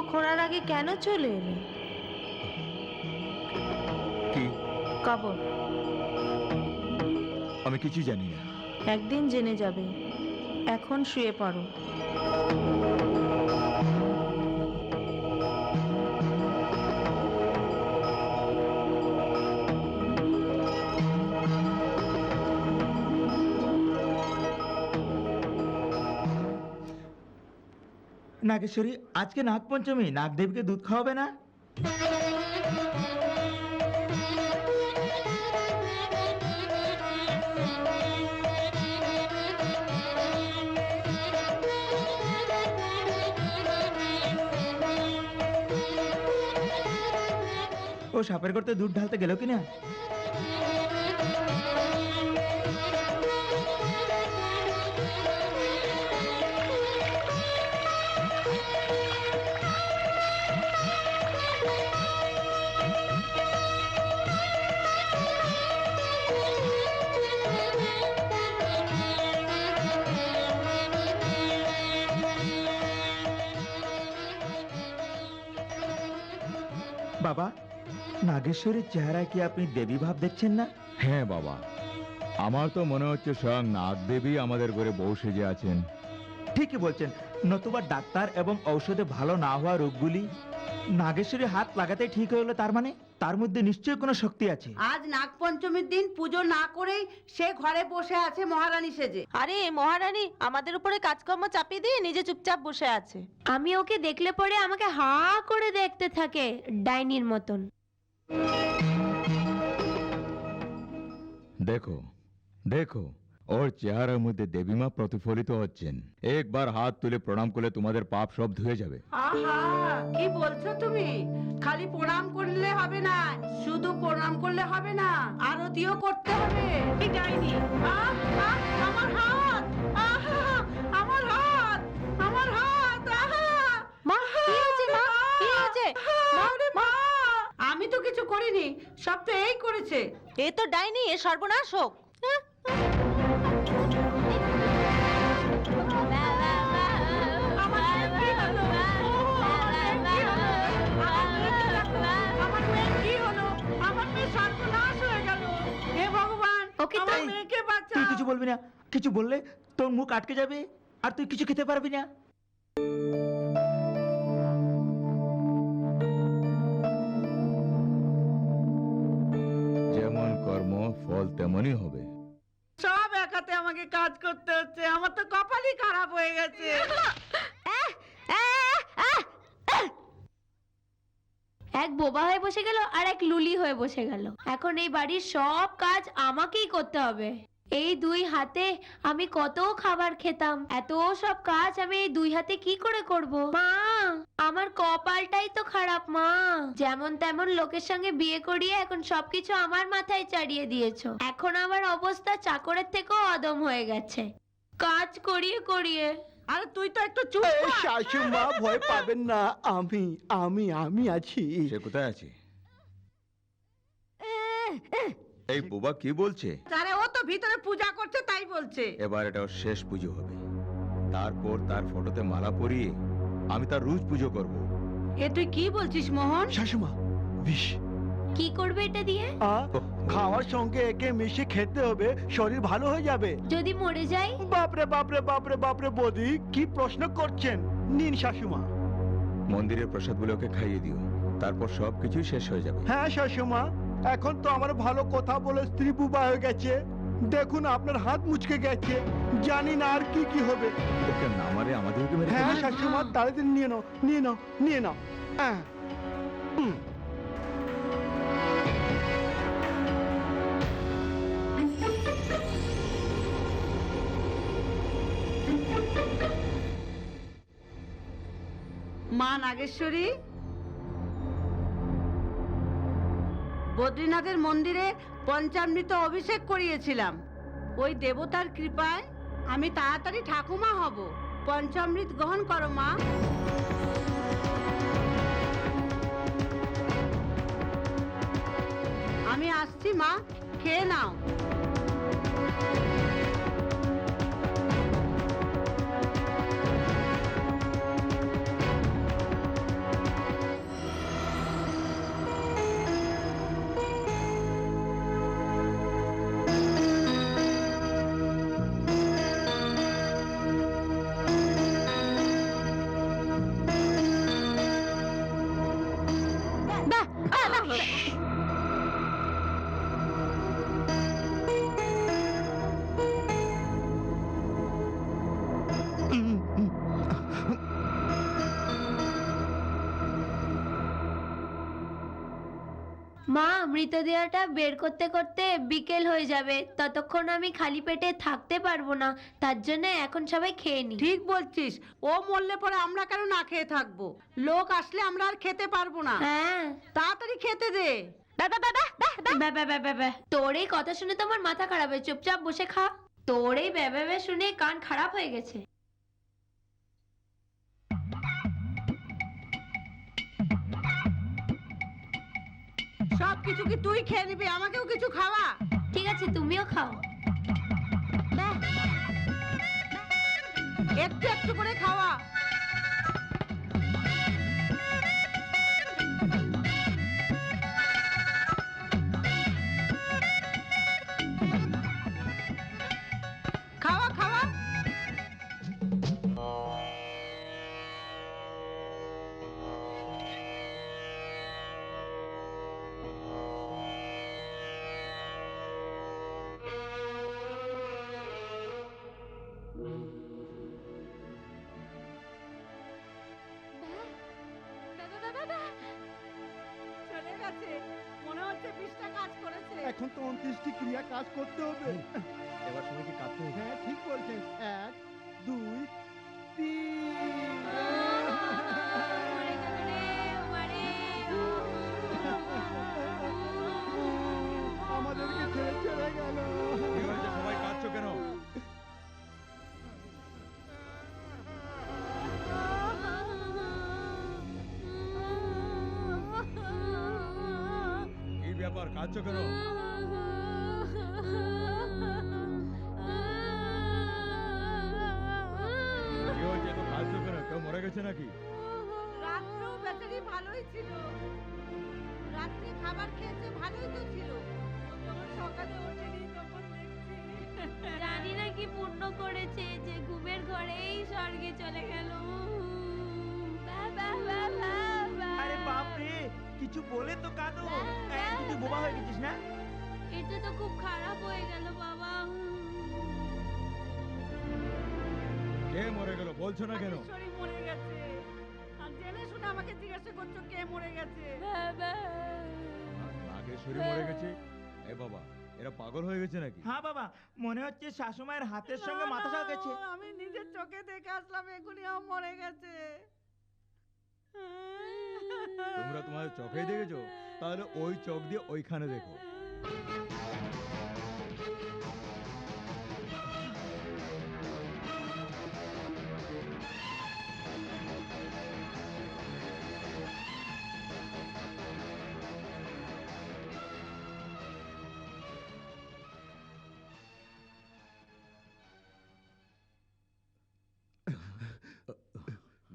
খোঁড়ার আগে কেন চলে এলে? কি? কবর। আমি কিছু জানি না। একদিন জেনে যাবে। এখন শুয়ে পড়ো। নাগেশ্বরী, আজকে নাগপঞ্চমী, নাগদেবীকে দুধ খাওয়াবে না? ও সাপের করতে দুধ ঢালতে গেল কিনা? বাবা, নাগেশ্বরীর চেহারায় কি আপনি দেবী ভাব দেখছেন না? হ্যাঁ বাবা, আমার তো মনে হচ্ছে স্বয়ং নাগদেবী আমাদের ঘরে বউ সেজে আছেন। ঠিকই বলছেন, নতুবা ডাক্তার এবং ঔষধে ভালো না হওয়া রোগগুলি নাগেশ্বরী হাত লাগাতেই ঠিক হয়ে গেলো, তার মানে তার মধ্যে নিশ্চয়ই কোনো শক্তি আছে। আজ নাগপঞ্চমীর দিন পুজো না করেই সে ঘরে বসে আছে মহারানী সেজে। আরে মহারানী আমাদের উপরে কাজকর্ম চাপিয়ে দিয়ে নিজে চুপচাপ বসে আছে। আমি ওকে দেখলে পরে আমাকে হা করে দেখতে থাকে ডাইনির মতন। দেখো দেখো, ওর চেহারার মধ্যে দেবীমা প্রতিফলিত হচ্ছেন। একবার হাত তুলে প্রণাম করলে তোমাদের পাপ সব ধুয়ে যাবে। আহা, কি বলছো তুমি? খালি প্রণাম করলে হবে না, শুধু প্রণাম করলে হবে না, আরতিও করতে হবে। এই ডাইনি, আমার হাত, আহা, আমার হাত, আমার হাত, আহা! মা, কি হয়েছে মা? কি হয়েছে? আরে মা, আমি তো কিছু করিনি, সব তো এই করেছে। এ তো ডাইনি, এ সর্বনাশ হোক। হ্যাঁ? আমার মেয়ের কি হলো? আমার মেয়ে সর্বনাশ হয়ে গেল। হে ভগবান, ওকে আমার তো- মেয়েকে তুই বাঁচাও। কিছু বলবি না, কিছু বললে তোর মুখ আটকে যাবে আর তুই কিছু খেতে পারবি না। যেমন কর্ম ফল তেমনই হবে। সব একাতে আমাকে কাজ করতে হচ্ছে, আমার তো কপালই খারাপ হয়ে গেছে। এক বোবা হয়ে বসে গেল আর এক লুলি হয়ে বসে গেল। এখন এই বাড়ির সব কাজ আমাকেই করতে হবে। এই দুই হাতে আমি কত খাবার খেতাম, এত সব কাজ আমি এই দুই হাতে কি করে করব? মা, আমার কপালটাই তো খারাপ মা। যেমন তেমন লোকের সঙ্গে বিয়ে করিয়ে এখন সবকিছু আমার মাথায় চাড়িয়ে দিয়েছো। এখন আমার অবস্থা চাকরের থেকেও অদম হয়ে গেছে, কাজ করিয়ে করিয়ে। আরে তুই তো একটু চুপ এই কর। শাশুমা, ভয় পাবেন না, আমি আমি আমি আছি। সে কোথায় আছে? এই বুবা কি বলছে? আরে ও তো ভিতরে পূজা করছে তাই বলছে। এবার এটা ওর শেষ পুজো হবে। তারপর তার ফটোতে মালা পরিয়ে আমি তার রোজ পুজো করব। এ তুই কি বলছিস মোহন? শাশুমা, বিষ কি করবে এটা দিয়ে? খাওয়ার সঙ্গে একে মিশে খেতে হবে, শরীর ভালো হয়ে যাবে। যদি মরে যাই? বাপরে বাপরে বাপরে বাপরে, বৌদি কি প্রশ্ন করছেন? নিন শাশুমা। মন্দিরের প্রসাদগুলোকে খাইয়ে দিও, তারপর সবকিছুই শেষ হয়ে যাবে। হ্যাঁ শাশুমা, এখন তো আমার ভালো কথা বলে স্ত্রী বুবা হয়ে গেছে। দেখুন আপনার হাত মুচকে গেছে, জানি না আর কি কি হবে। ওকে না মারে আমাদেরকে মেরে হ্যাঁ ফেলবে। শাশুমা, তাড়াতাড়ি নিয়ে নাও, নিয়ে নাও, নিয়ে নাও। হ্যাঁ। মা নাগেশ্বরী, বদ্রীনাথের মন্দিরে পঞ্চামৃত অভিষেক করিয়েছিলাম। ওই দেবতার কৃপায় আমি তাড়াতাড়ি ঠাকুমা হব। পঞ্চামৃত গ্রহণ করো মা। আমি আসছি মা, খেয়ে নাও। মা, মৃতদেহটা বের করতে করতে বিকেল হয়ে যাবে, ততক্ষণ আমি খালি পেটে থাকতে পারবো না। তার জন্য এখন সবাই খেয়ে নি। ঠিক বলছিস, ও মরলে পরে আমরা কেন না খেয়ে থাকবো? লোক আসলে আমরা আর খেতে পারবো না। হ্যাঁ, তাড়াতাড়ি খেতে দে। ব্যা, তোর এই কথা শুনে তো আমার মাথা খারাপ হয়ে, চুপচাপ বসে খা। তোর এই ব্যা শুনে কান খারাপ হয়ে গেছে। সব কিছু কি তুই খেয়ে নিবি? আমাকেও কিছু খাওয়া। ঠিক আছে, তুমিও খাও। একটু একটু করে খাওয়া। খাওয়া খাওয়া। চলে গেছে, মনে হচ্ছে বিষটা কাজ করেছে। এখন তো 29টি ক্রিয়া কাজ করতে হবে। এবার সবাইকে কাঁদতে হবে। হ্যাঁ ঠিক বলছেন। 1 2 3 আমাদেরকে ছেড়ে চলে গেল। কি হয়েছে, সবাই কাঁদছো কেন? কি ব্যাপার, কাঁদছো কেন? কি হয়েছে, তো কাঁদছো কেন? কেউ মরে গেছে নাকি? রাত্রেও বেচারি ভালোই ছিল, রাত্রে খাবার খেয়েছে, ভালোই তো ছিল। যখন সকালে ওঠেনি তখন দেখছি। জানি না কি পুণ্য করেছে যে ঘুমের ঘরেই স্বর্গে চলে গেল। আরে বাপ রে, কিছু বলে তো কাঁদো। তুই বোবা হয়ে গেছিস না? এটা তো খুব খারাপ হয়ে গেল বাবা। কে মরে গেল বলছো না কেন? ঈশ্বরী মরে গেছে। আর জেনে শুনে আমাকে জিজ্ঞাসা করছো কে মরে গেছে। নাগেশ্বরী মরে গেছে? এ বাবা, এরা পাগল হয়ে গেছে নাকি? হ্যাঁ বাবা, মনে হচ্ছে শাশুমায়ের হাতের সঙ্গে মাথা না, গেছে। আমি নিজের চোখে দেখে আসলাম, এখনই মরে গেছে। তোমরা তোমাদের চোখেই দেখেছো? তাহলে ওই চোখ দিয়ে ওইখানে দেখো।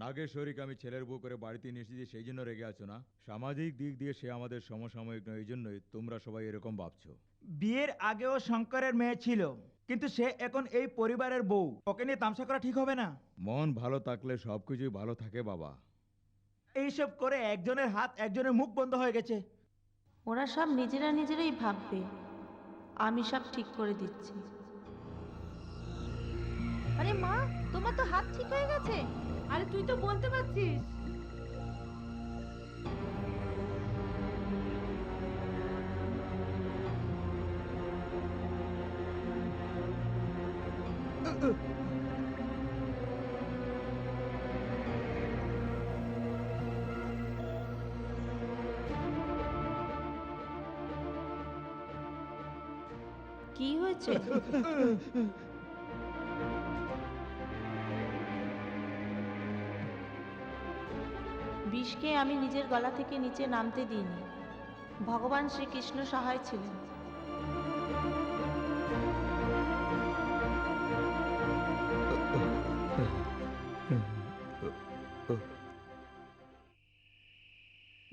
নাগেশ্বরীকে আমি ছেলের বউ করে বাড়িতে নিয়ে এসেছি, সেই জন্য রেগে আছো না? সামাজিক দিক দিয়ে সে আমাদের সমসাময়িক নয়, এই জন্যই তোমরা সবাই এরকম ভাবছো। বিয়ের আগেও শঙ্করের মেয়ে ছিল, কিন্তু সে এখন এই পরিবারের বউ। ওকে নিয়ে তামসা করা ঠিক হবে না। মন ভালো থাকলে সবকিছুই ভালো থাকে বাবা। এইসব করে একজনের হাত একজনের মুখ বন্ধ হয়ে গেছে। ওরা সব নিজেরাই ভাববে, আমি সব ঠিক করে দিচ্ছি। আরে মা, তোমার তো হাত ঠিক হয়ে গেছে। আরে তুই তো বলতে পারছিস। কি হয়েছে? বিষকে আমি নিজের গলা থেকে নিচে নামতে দিইনি। ভগবান শ্রীকৃষ্ণ সহায় ছিলেন।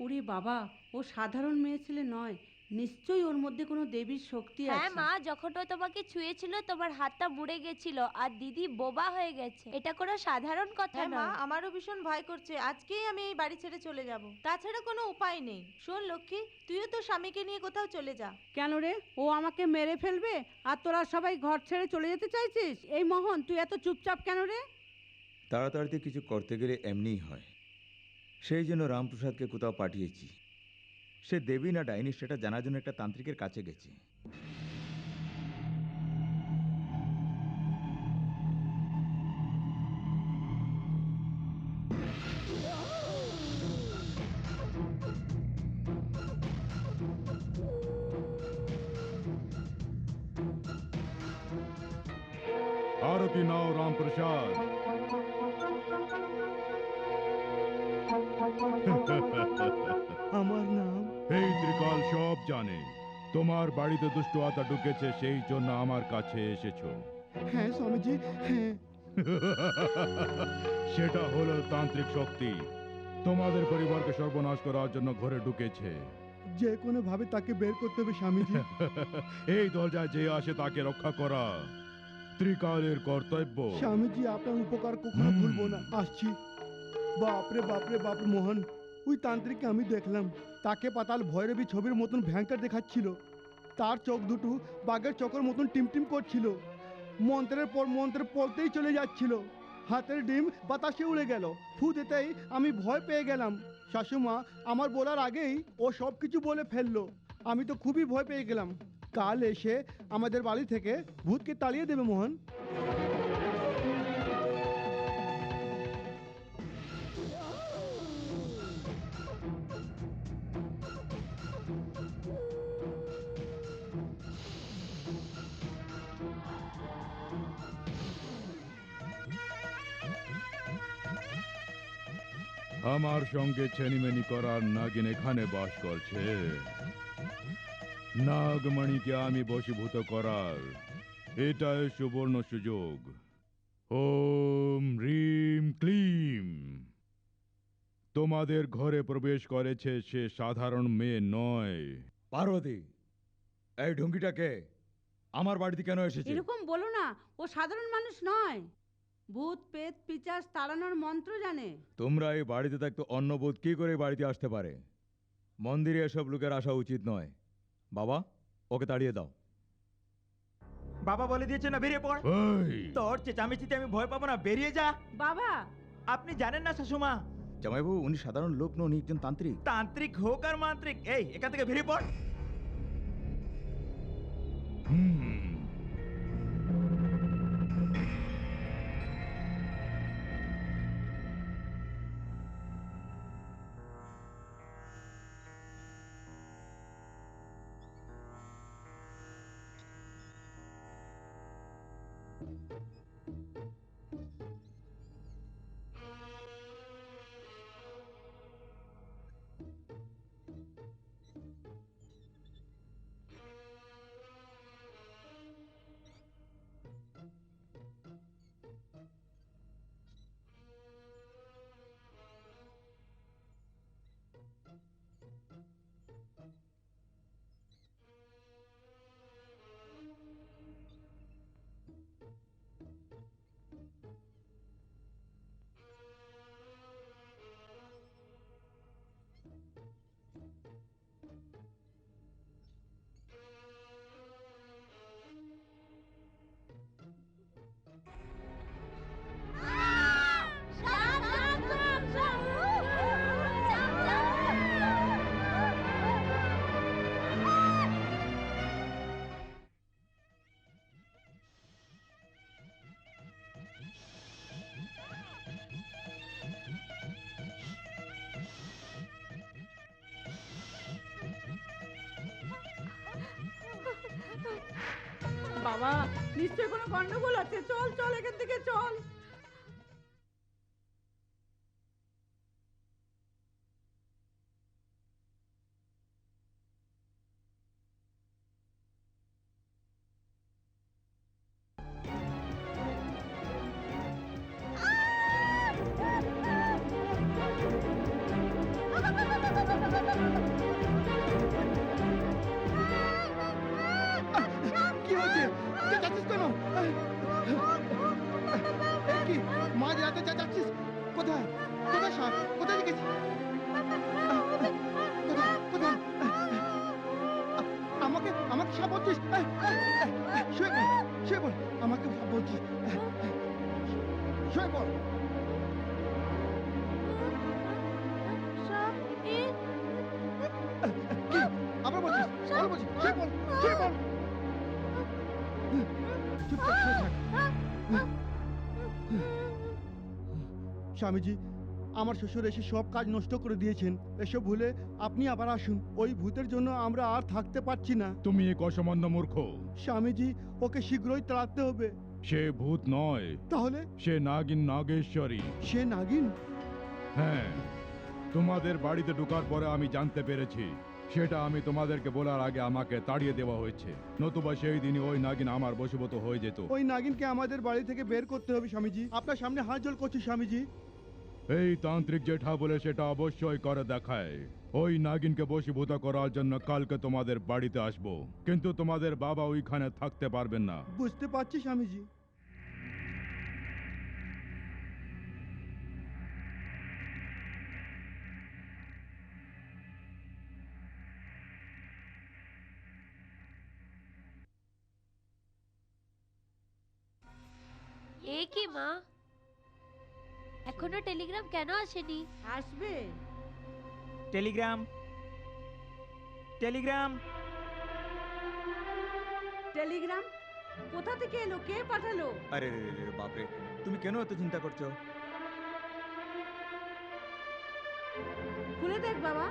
ওরে বাবা, ও সাধারণ মেয়ে ছেলে নয়, নিশ্চয়ই ওর মধ্যে কোনো দেবীর শক্তি হ্যাঁ আছে। মা, যখন ও তোমাকে ছুঁয়েছিল তোমার হাতটা মুড়ে গেছিল আর দিদি বোবা হয়ে গেছে। এটা কোনো সাধারণ কথা হ্যাঁ মা, নয়। আমারও ভীষণ ভয় করছে। আজকেই আমি এই বাড়ি ছেড়ে চলে যাব। তাছাড়া কোনো উপায় নেই। শোন লক্ষ্মী, তুইও তো স্বামীকে নিয়ে কোথাও চলে যা। কেন রে, ও আমাকে মেরে ফেলবে আর তোরা সবাই ঘর ছেড়ে চলে যেতে চাইছিস? এই মোহন, তুই এত চুপচাপ কেন রে? তাড়াতাড়িতে কিছু করতে গেলে এমনিই হয়। সেই জন্য রামপ্রসাদকে কোথাও পাঠিয়েছি। সে দেবী না ডাইনি সেটা জানার জন্য একটা তান্ত্রিকের কাছে গেছে। আরতি নাও রামপ্রসাদ। আমার নাম এই ত্রিকাল সব জানে। তোমার বাড়িতে দুষ্ট আত্মা ঢুকেছে, সেই জন্য আমার কাছে এসেছো। হ্যাঁ স্বামীজি, হ্যাঁ। সেটা হলো তান্ত্রিক শক্তি। তোমাদের পরিবারকে সর্বনাশ করার জন্য ঘরে ঢুকেছে। যে কোনো ভাবে তাকে বের করতে হবে স্বামীজি। এই দরজায় যে আসে তাকে রক্ষা করা ত্রিকালের কর্তব্য। স্বামীজি, আপনার উপকার কখনো ভুলবো না। আসছি। বাপরে বাপরে বাপ মোহন, ওই তান্ত্রিককে আমি দেখলাম। তাকে পাতাল ভৈরবী ছবির মতন ভয়ঙ্কর দেখাচ্ছিল। তার চোখ দুটো বাঘের চোখের মতন টিমটিম করছিল। মন্ত্রের পর মন্ত্র পড়তেই চলে যাচ্ছিল। হাতের ডিম বাতাসে উড়ে গেল। ফু দিতেই আমি ভয় পেয়ে গেলাম। শাশুমা আমার বলার আগেই ও সব কিছু বলে ফেললো। আমি তো খুবই ভয় পেয়ে গেলাম। কাল এসে আমাদের বাড়ি থেকে ভূতকে তাড়িয়ে দেবে মোহন। আমার সঙ্গে ছেনিমেনি করার নাগিন এখানে বাস করছে। নাগমণিকে আমি বশীভূত করার এটাই সুবর্ণ সুযোগ। ওম হ্রিম ক্লিম। তোমাদের ঘরে প্রবেশ করেছে সে সাধারণ মেয়ে নয়। পার্বতী, এই ঢুঙ্গিটাকে আমার বাড়িতে কেন এসেছে? এরকম বলো না, ও সাধারণ মানুষ নয়। ভূত পেত পিচাস তাড়ানোর মন্ত্র জানে। তোমরা এই বাড়িতে থাকতে অন্য বোধ কি করে এই বাড়িতে আসতে পারে? মন্দিরে এসব লোকের আসা উচিত নয়। বাবা, ওকে তাড়িয়ে দাও। বাবা বলে দিয়েছে না, বেরিয়ে পড়। এই, তোর চেঁচামেচিতে আমি ভয় পাবো না, বেরিয়ে যা। বাবা, আপনি জানেন না শাশুমা, জামাইবাবু, উনি সাধারণ লোক নন, উনি একজন তান্ত্রিক। তান্ত্রিক হোক আর মান্ত্রিক, এই এখান থেকে বেরিয়ে পড়। হুম। নিশ্চয়ই কোনো গন্ডগোল আছে, চল চল এখান থেকে চল। কি হয়েছে? যাচ্ছিস কেন? এই কি মাঝ রাতে যাচ্ছিস কোথায়? কোথায় সাপ? কোথায় গেছিস? কোথায় কোথায়? আমাকে আমাকে সাপ বলছিস? শুয়ে পড়, শুয়ে পড়। আমাকে সাপ বলছিস? শুয়ে পড়। কি? আবার বলছিস? আবার বলছিস? শুয়ে পড়, শুয়ে পড়। চুপচাপ শুয়ে থাক। স্বামীজি, আমার শ্বশুর এসে সব কাজ নষ্ট করে দিয়েছেন। এসব ভুলে আপনি আবার আসুন। ওই ভূতের জন্য আমরা আর থাকতে পারছি না। তুমি এক অসামান্য মূর্খ। স্বামীজি, ওকে শীঘ্রই তাড়াতে হবে। সে ভূত নয়, তাহলে সে নাগিন নাগেশ্বরী। সে নাগিন? হ্যাঁ, তোমাদের বাড়িতে ঢোকার পরে আমি জানতে পেরেছি। সেটা আমি তোমাদেরকে বলার আগে আমাকে তাড়িয়ে দেওয়া হয়েছে, নতুবা সেই দিনই ওই নাগিন আমার বশীভূত হয়ে যেত। ওই নাগিনকে আমাদের বাড়ি থেকে বের করতে হবে স্বামীজি। আপনার সামনে হাত জোড় করছি স্বামীজি। এই তান্ত্রিক জেঠা বলে সেটা অবশ্যই করে দেখায়। ওই নাগিনকে বশীভূত করার জন্য কালকে তোমাদের বাড়িতে আসবো, কিন্তু তোমাদের বাবা ওইখানে থাকতে পারবেন না। বুঝতে পারছি স্বামীজি। এ কি মা, এখনো টেলিগ্রাম কেন আসেনি? আসবে। Telegram, Telegram. টেলিগ্রাম কোথা থেকে এলো? কে পাঠালো? আরে রে রে রে বাপরে, তুমি কেন এত চিন্তা করছো? খুলে দেখ বাবা।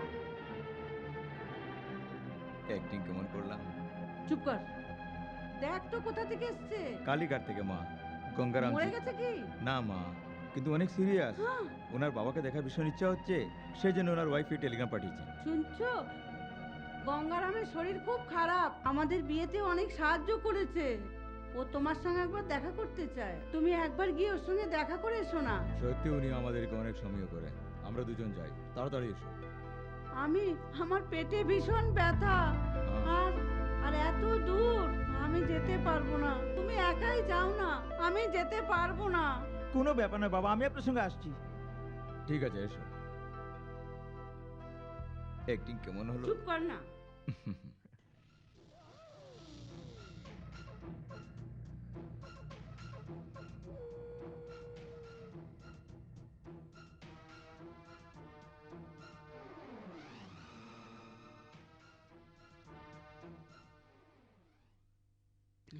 অ্যাক্টিং কেমন করলাম? চুপ কর, দেখ তো কোথা থেকে এসছে। কালীঘাট থেকে মা, গঙ্গারাম। মরে গেছে কি? না মা, কিন্তু অনেক সিরিয়াস। হ্যাঁ, ওনার বাবাকে দেখার ভীষণ ইচ্ছা হচ্ছে, সেই জন্য ওনার ওয়াইফ টেলিগ্রাম পাঠিয়েছে। শুনছো? গঙ্গারামের শরীর খুব খারাপ, আমাদের বিয়েতে অনেক সাহায্য করেছে। ও তোমার সঙ্গে একবার দেখা করতে চায়, তুমি একবার গিয়ে ওর সঙ্গে দেখা করে এসো না। সত্যি উনি আমাদেরকে অনেক সময় করে। আমরা দুজন যাই, তাড়াতাড়ি এসো। আমার পেটে ভীষণ ব্যথা, হ্যাঁ। আর আর এত দূর আমি যেতে পারবো না। তুমি একাই যাও না, আমি যেতে পারবো না। কোনো ব্যাপার না বাবা, আমি আপনার সঙ্গে আসছি। ঠিক আছে, এসো। অ্যাক্টিং কেমন হলো? চুপ কর না।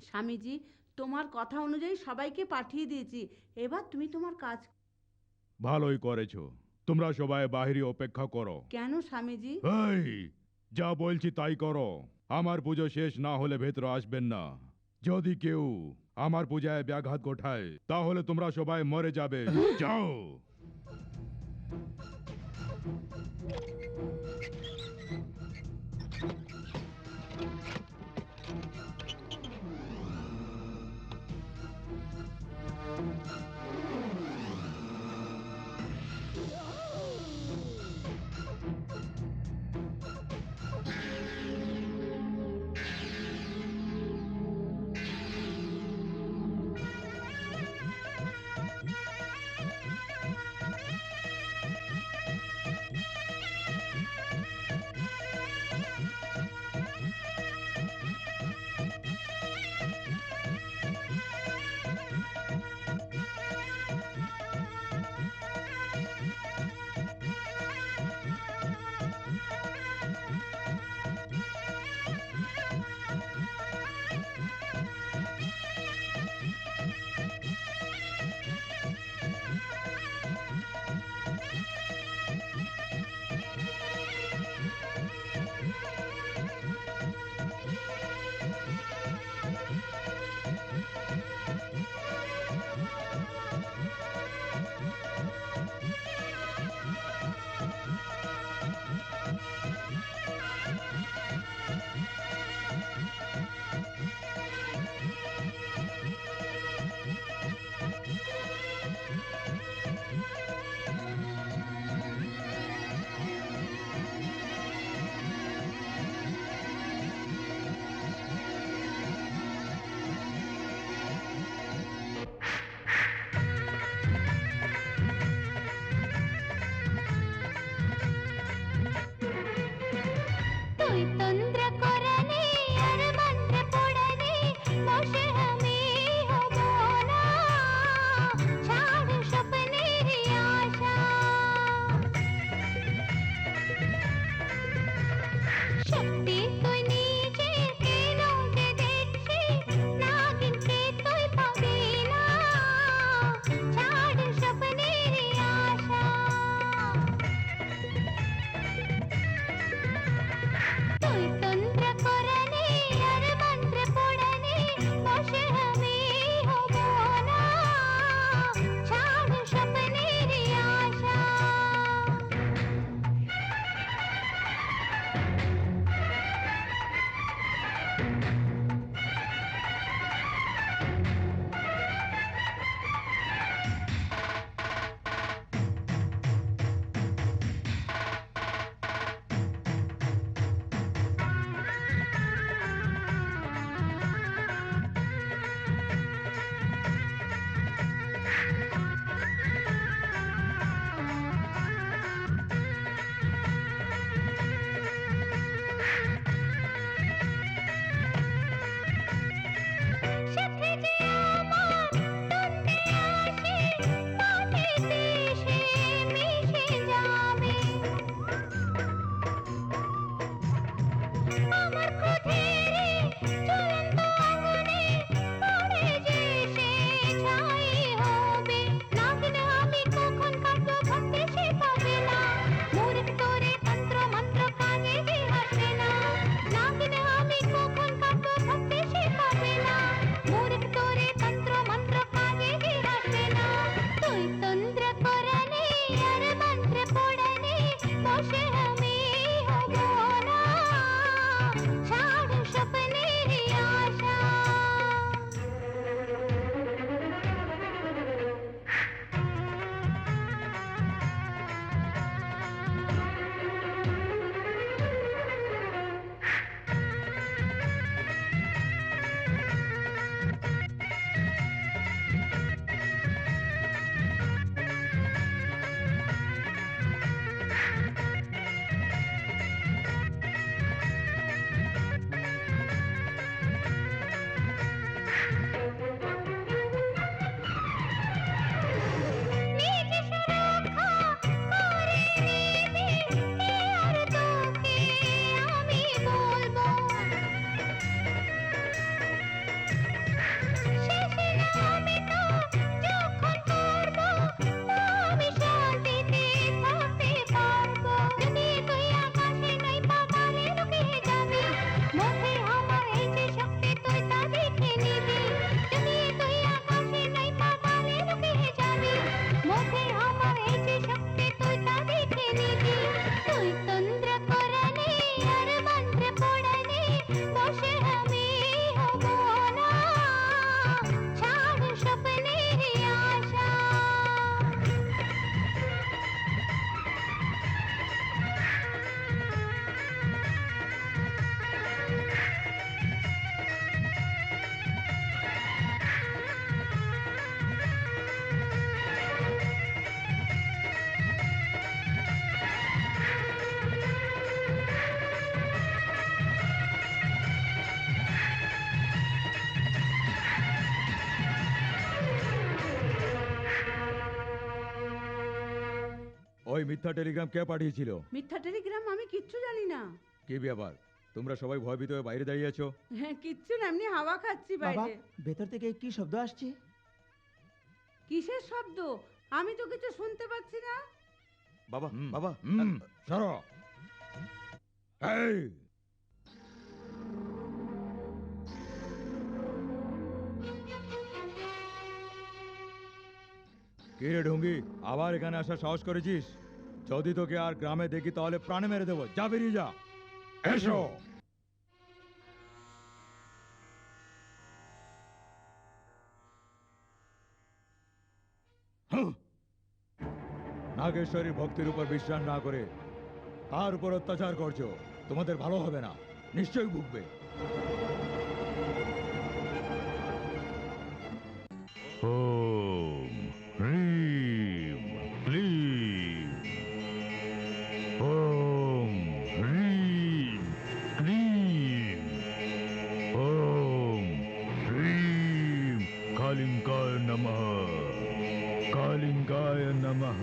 স্বামীজি, তোমার কথা অনুযায়ী সবাইকে পাঠিয়ে দিয়েছি, এবার তুমি তোমার কাজ। ভালোই করেছো। তোমরা সবাই বাহিরে অপেক্ষা করো। কেন স্বামীজি? এই, যা বলছি তাই করো। আমার পুজো শেষ না হলে ভেতরে আসবেন না। যদি কেউ আমার পূজায় ব্যাঘাত ঘটায় তাহলে তোমরা সবাই মরে যাবে। যাও। ওই মিথ্যা টেলিগ্রাম কে পাঠিয়েছিল? মিথ্যা টেলিগ্রাম আমি কিচ্ছু জানি না। কি ব্যাপার, তোমরা সবাই ভয়ভীত হয়ে বাইরে দাঁড়িয়ে আছো? হ্যাঁ কিচ্ছু না, এমনি হাওয়া খাচ্ছি বাবা বাইরে। ভেতর থেকে কি শব্দ আসছে? কিসের শব্দ? আমি তো কিছু শুনতে পাচ্ছি না। বাবা হুম, বাবা সরো। এই কি রে ঢঙ্গি, আবার এখানে আসার সাহস করেছিস? যদি তোকে আর গ্রামে দেখি তাহলে প্রাণে মেরে দেবো। যা, বেরিয়ে যা। এসো। হুঁ। নাগেশ্বরীর ভক্তির উপর বিশ্বাস না করে তার উপর অত্যাচার করছো। তোমাদের ভালো হবে না, নিশ্চয়ই ভুগবে। ওম হ্রিম ক্লিম ওম হ্রিম ক্লিম ওম হ্রিম কালিঙ্গায় নমঃ কালিঙ্গায় নমঃ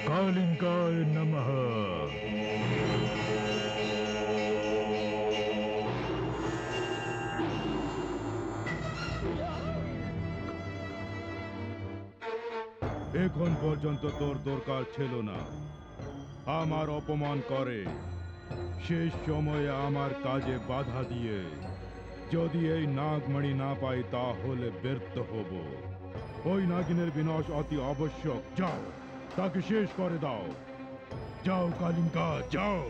কালিঙ্গায় নমঃ। এখন পর্যন্ত তোর দরকার ছিল না আমার অপমান করে। শেষ সময়ে আমার কাজে বাধা দিয়ে যদি এই নাগমণি না পাই তাহলে ব্যর্থ হব। ওই নাগিনের বিনাশ অতি আবশ্যক। যাও, তাকে শেষ করে দাও। যাও কালিঙ্কা, যাও।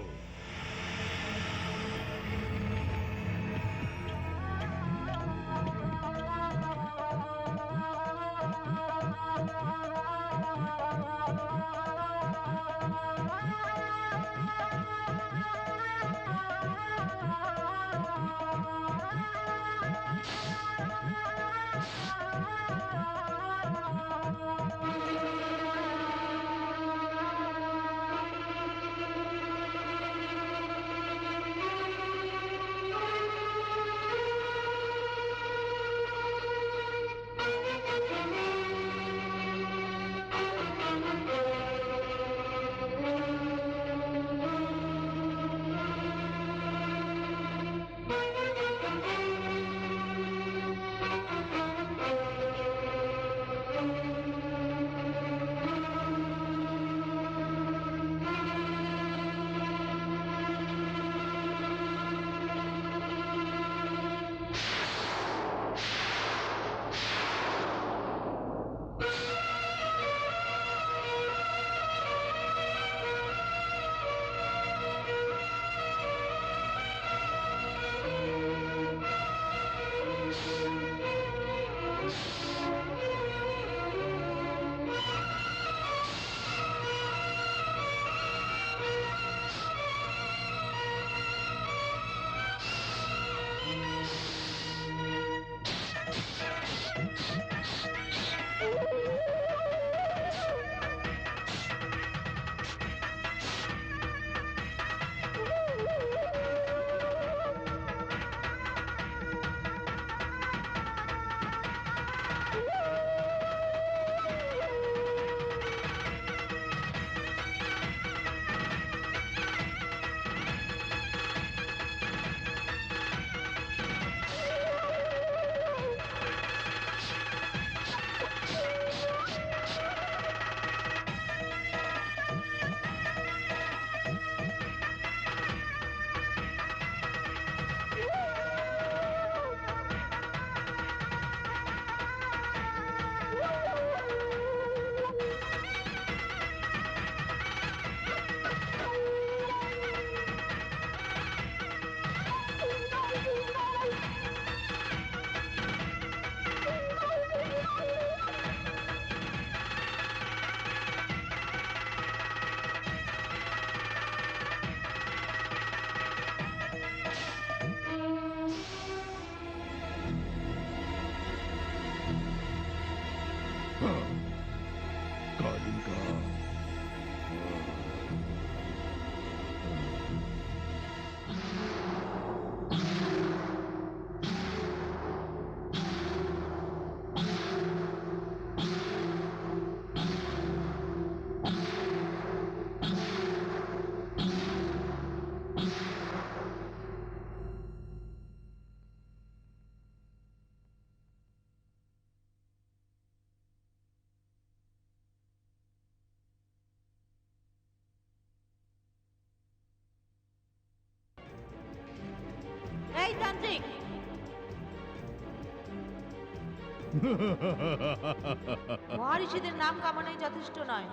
মহারিষিদের নাম কামানোই যথেষ্ট নয়,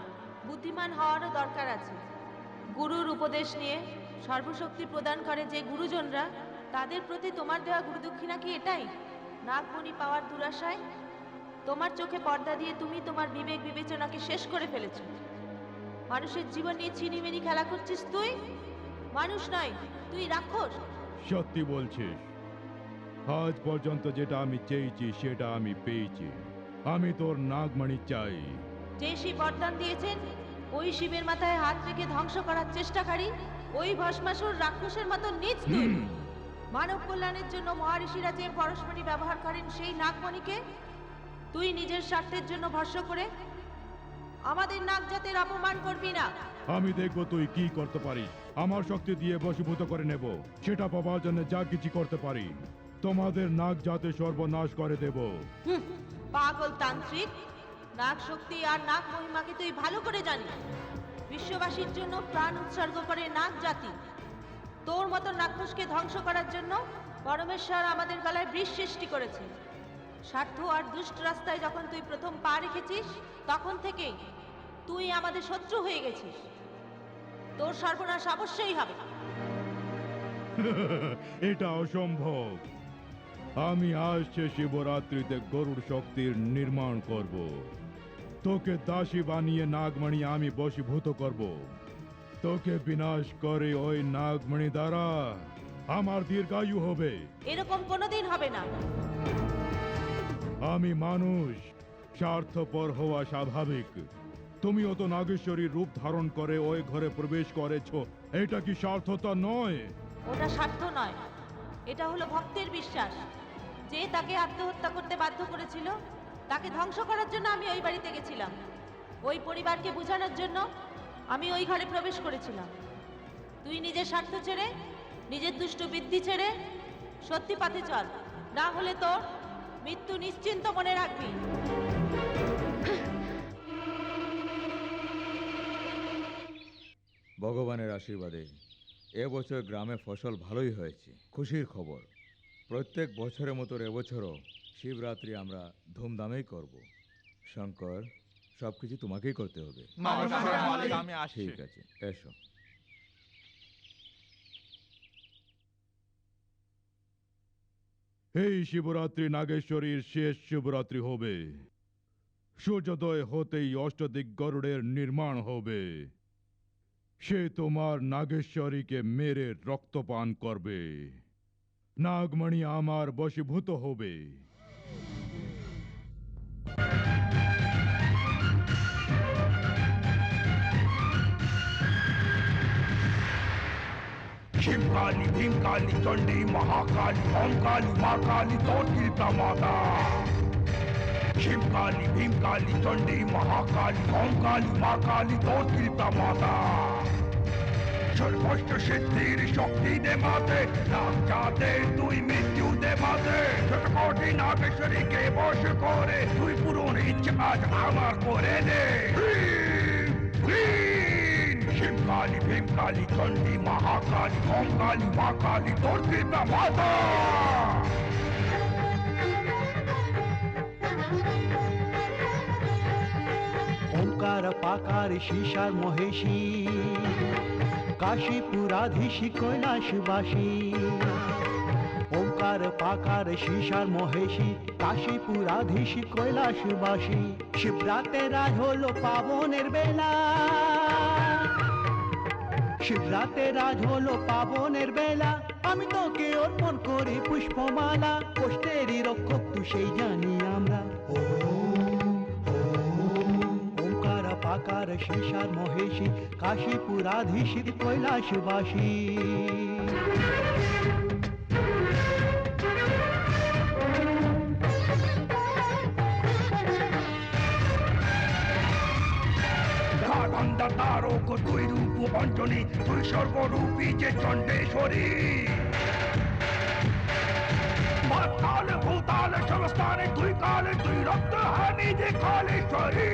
বুদ্ধিমান হওয়ারও দরকার আছে। গুরুর উপদেশ নিয়ে সর্বশক্তি প্রদান করে যে গুরুজনরা, তাদের প্রতি তোমার দেওয়া গুরুদক্ষিণা কি এটাই? নাগমণি পাওয়ার দুরাশায় তোমার চোখে পর্দা দিয়ে তুমি তোমার বিবেক বিবেচনাকে শেষ করে ফেলেছো। মানুষের জীবন নিয়ে ছিনিমিনি খেলা করছিস তুই। মানুষ নয়, তুই রাক্ষস। সত্যি বলছিস? আজ পর্যন্ত যেটা আমি চেয়েছি সেটা আমি পেয়েছি। আমি তোর নাগমণি চাই। যে শিব বরদান দিয়েছেন, ওই শিবের মাথায় হাত রেখে ধ্বংস করার চেষ্টাকারী ওই ভস্মাসুর রাক্ষসের মতো নীচ তুই। মানব কল্যাণের জন্য মহারিষিরা যে পরশমণি ব্যবহার করেন, সেই নাগমণিকে তুই নিজের স্বার্থের জন্য ভস্ম করে আমাদের নাগ জাতের অপমান করবি না। আমি দেখব তুই কি করতে পারিস। আমার শক্তি দিয়ে বশীভূত করে নেব। সেটা পাওয়ার জন্য যা কিছু করতে পারি। তোমাদের নাগ জাতে সর্বনাশ করে দেব। পাগল তান্ত্রিক! নাগ শক্তি আর নাগ মহিমাকে তুই ভালো করে জানিস। বিশ্ববাসীর জন্য প্রাণ উৎসর্গ করে নাগ জাতি। তোর মতো রাক্ষসকে ধ্বংস করার জন্য পরমেশ্বর আমাদের গলায় বৃষ সৃষ্টি করেছে। স্বার্থ আর দুষ্ট রাস্তায় যখন তুই প্রথম পা রেখেছিস, তখন থেকেই তুই আমাদের শত্রু হয়ে গেছিস। তোর সর্বনাশ অবশ্যই হবে। এটা অসম্ভব। আমি আসছে শিবরাত্রিতে গরুর শক্তির নির্মাণ করব। তোকে দাসী বানিয়ে নাগমণি আমি বশীভূত করব। তোকে বিনাশ করে ওই নাগমণি দ্বারা আমার দীর্ঘায়ু হবে। এরকম কোনোদিন হবে না। আমি মানুষ, স্বার্থপর হওয়া স্বাভাবিক। তুমিও তো নাগেশ্বরীর রূপ ধারণ করে ওই ঘরে প্রবেশ করেছো। এটা কি স্বার্থতা নয়? ওটা স্বার্থ নয়, এটা হলো ভক্তের বিশ্বাস। যে তাকে আত্মহত্যা করতে বাধ্য করেছিল, তাকে ধ্বংস করার জন্য আমি ওই বাড়িতে গেছিলাম। ওই পরিবারকে বোঝানোর জন্য আমি ওই ঘরে প্রবেশ করেছিলাম। তুই নিজের স্বার্থ ছেড়ে, নিজের দুষ্ট বৃদ্ধি ছেড়ে সত্যি পথে চল, না হলে তোর মৃত্যু নিশ্চিন্ত মনে রাখবি। ভগবানের আশীর্বাদে এবছর গ্রামে ফসল ভালোই হয়েছে। খুশির খবর। প্রত্যেক বছরের মতো এবছরও শিবরাত্রি আমরা ধুমধামেই করব। শঙ্কর, সব কিছু তোমাকেই করতে হবে। নমস্কার মালিক, আমি আসছি। ঠিক আছে, এসো। এই শিবরাত্রি নাগেশ্বরীর শেষ শিবরাত্রি হবে। সূর্যোদয় হতেই অষ্টদিক গরুড়ের নির্মাণ হবে। সে তোমার নাগেশ্বরীকে মেরে রক্তপান করবে। নাগমণি আমার বশীভূত হবে। शिवकाली भीमकाली चंडी महाकाली ओमकाली माँ काली तोड़ कृपा माता। शिवकाली भीमकाली चंडी महाकाली ओमकाली माँ काली तोड़ कृपा माता। সর্বষ্ট সিদ্ধির শক্তি দে মাতে, নাগ জাতে তুই মৃত্যু দে মাতে। কোটি নাগেশ্বরীকে বশ করে তুই পূরণ ইচ্ছা আজ আমার করে দে। শিবকালী ভীমকালী চণ্ডী মহাকালী ওমকালী মা কালী তোর কৃপা মাতা। ओंकार पाकार शीशार महेशी काशीपुराधीशी कैलाशवासी। ओंकार पाकार शीशार महेशी काशीपुराधीशी कैलाशवासी। शिवरात्रे राज हलो पावनेर बेला, शिवरात्रे राज हलो पावनेर बेला। आमी तोके अर्पण करी पुष्पमाला, कष्टेरই रक्षक তুই সেই জানি আমরা। आकार शीशार महेशी काशीपुराधीशी कैलाशवासी। তারক তুই রূপ অঞ্জনী, তুই সর্বরূপী যে চণ্ডেশ্বরী। মাতাল ভূতাল সমস্তানে তুই কালে, তুই রক্ত হানি যে কালেশ্বরী।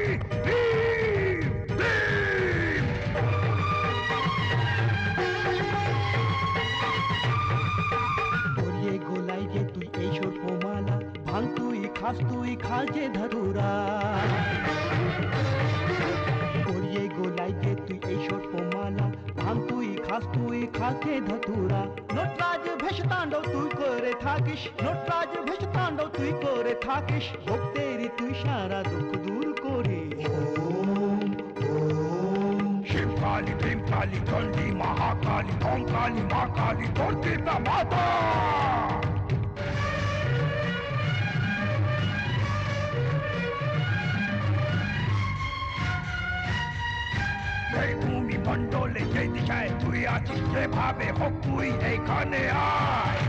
গলিয়ে গোলাই যে তুই এই সর্পমালা, ভাঙ তুই খাস খাস তুই খাকে ধতুরা নটরাজ ভেষ তাণ্ডব তুই করে থাকিস নটরাজ ভেষ তাণ্ডব তুই করে থাকিস ভক্তেরই তুই সারা দুঃখ দূর করিস শিবকালী ভীমকালী চণ্ডী মহাকালী কঙ্কালী মা কালী দুর্গা মাতা এই ভূমি মণ্ডলে যে দিশায় তুই আছিস যেভাবে হোক তুই এইখানে আয়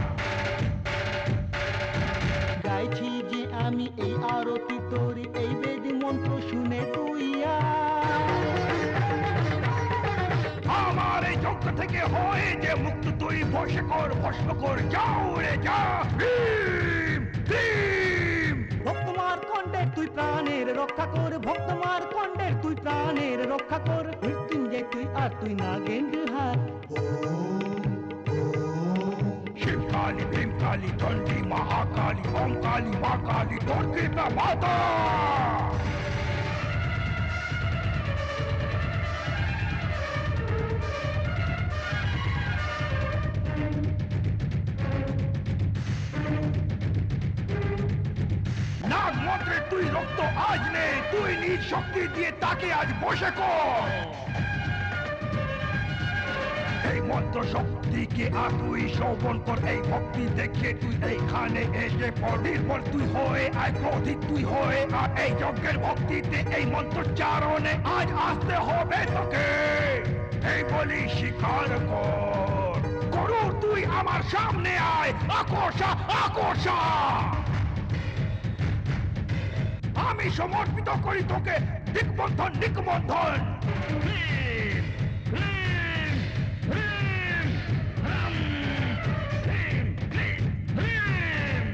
গাইছি যে আমি এই আরতি তোরি এই বেদি মন্ত্র শুনে তুই আমার এই যজ্ঞ থেকে হয়ে যে মুক্ত তুই বসে কর ভস্ম কর যাও রে যা ভীম ভীম ভক্তমার কণ্ঠের তুই প্রাণের রক্ষা কর ভক্তমার কণ্ঠের তুই প্রাণের রক্ষা কর মৃত্যুঞ্জয় তুই আর তুই নাগেন্দ্র হাত শিবকালী ভীমকালী চণ্ডী মহাকালী কঙ্কালী মা কালী দুর্গা মাতা নাগ মন্ত্রে তুই রক্ত আজ নে তুই নিজ শক্তি দিয়ে তাকে আজ বসে কর এই মন্ত্র শক্তিকে আর তুই শোভন কর এই ভক্তি দেখে তুই এইখানে এসে নির্ভর তুই হয়ে আয় ক্রোধিত তুই হয়ে আর এই যজ্ঞের ভক্তিতে এই মন্ত্রোচ্চারণে আজ আসতে হবে তোকে এই বলি স্বীকার কর করু তুই আমার সামনে আয় আকর্ষা আকর্ষা আমি সমর্পিত করি তোকে দিকবন্ধন নিকবন্ধন ভীম, ভীম, ভীম, ভীম, ভীম, ভীম।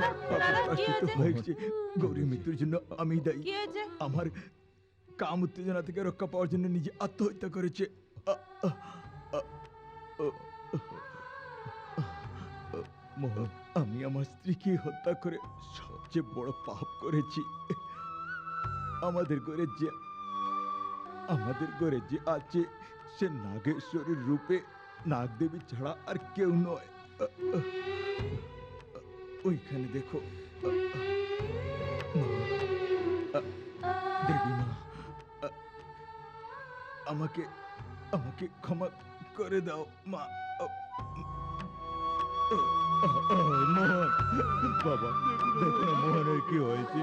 দাদা দাদা কি প্রায়শ্চিত্ত হয়েছে হয়ে গেছে। গৌরীর মৃত্যুর জন্য আমি দায়ী। কি হয়েছে আমার কাম উত্তেজনা থেকে রক্ষা পাওয়ার জন্য নিজে আত্মহত্যা করেছে। মোহন, আমি আমার স্ত্রীকে হত্যা করে সবচেয়ে বড় পাপ করেছি। আমাদের ঘরে যে আছে সে নাগেশ্বরীর রূপে নাগদেবী ছাড়া আর কেউ নয়। ওইখানে দেখো দেবী মা, আমাকে ক্ষমা করে দাও মা। মোহন, বাবা দেখো না মোহনের কি হয়েছে।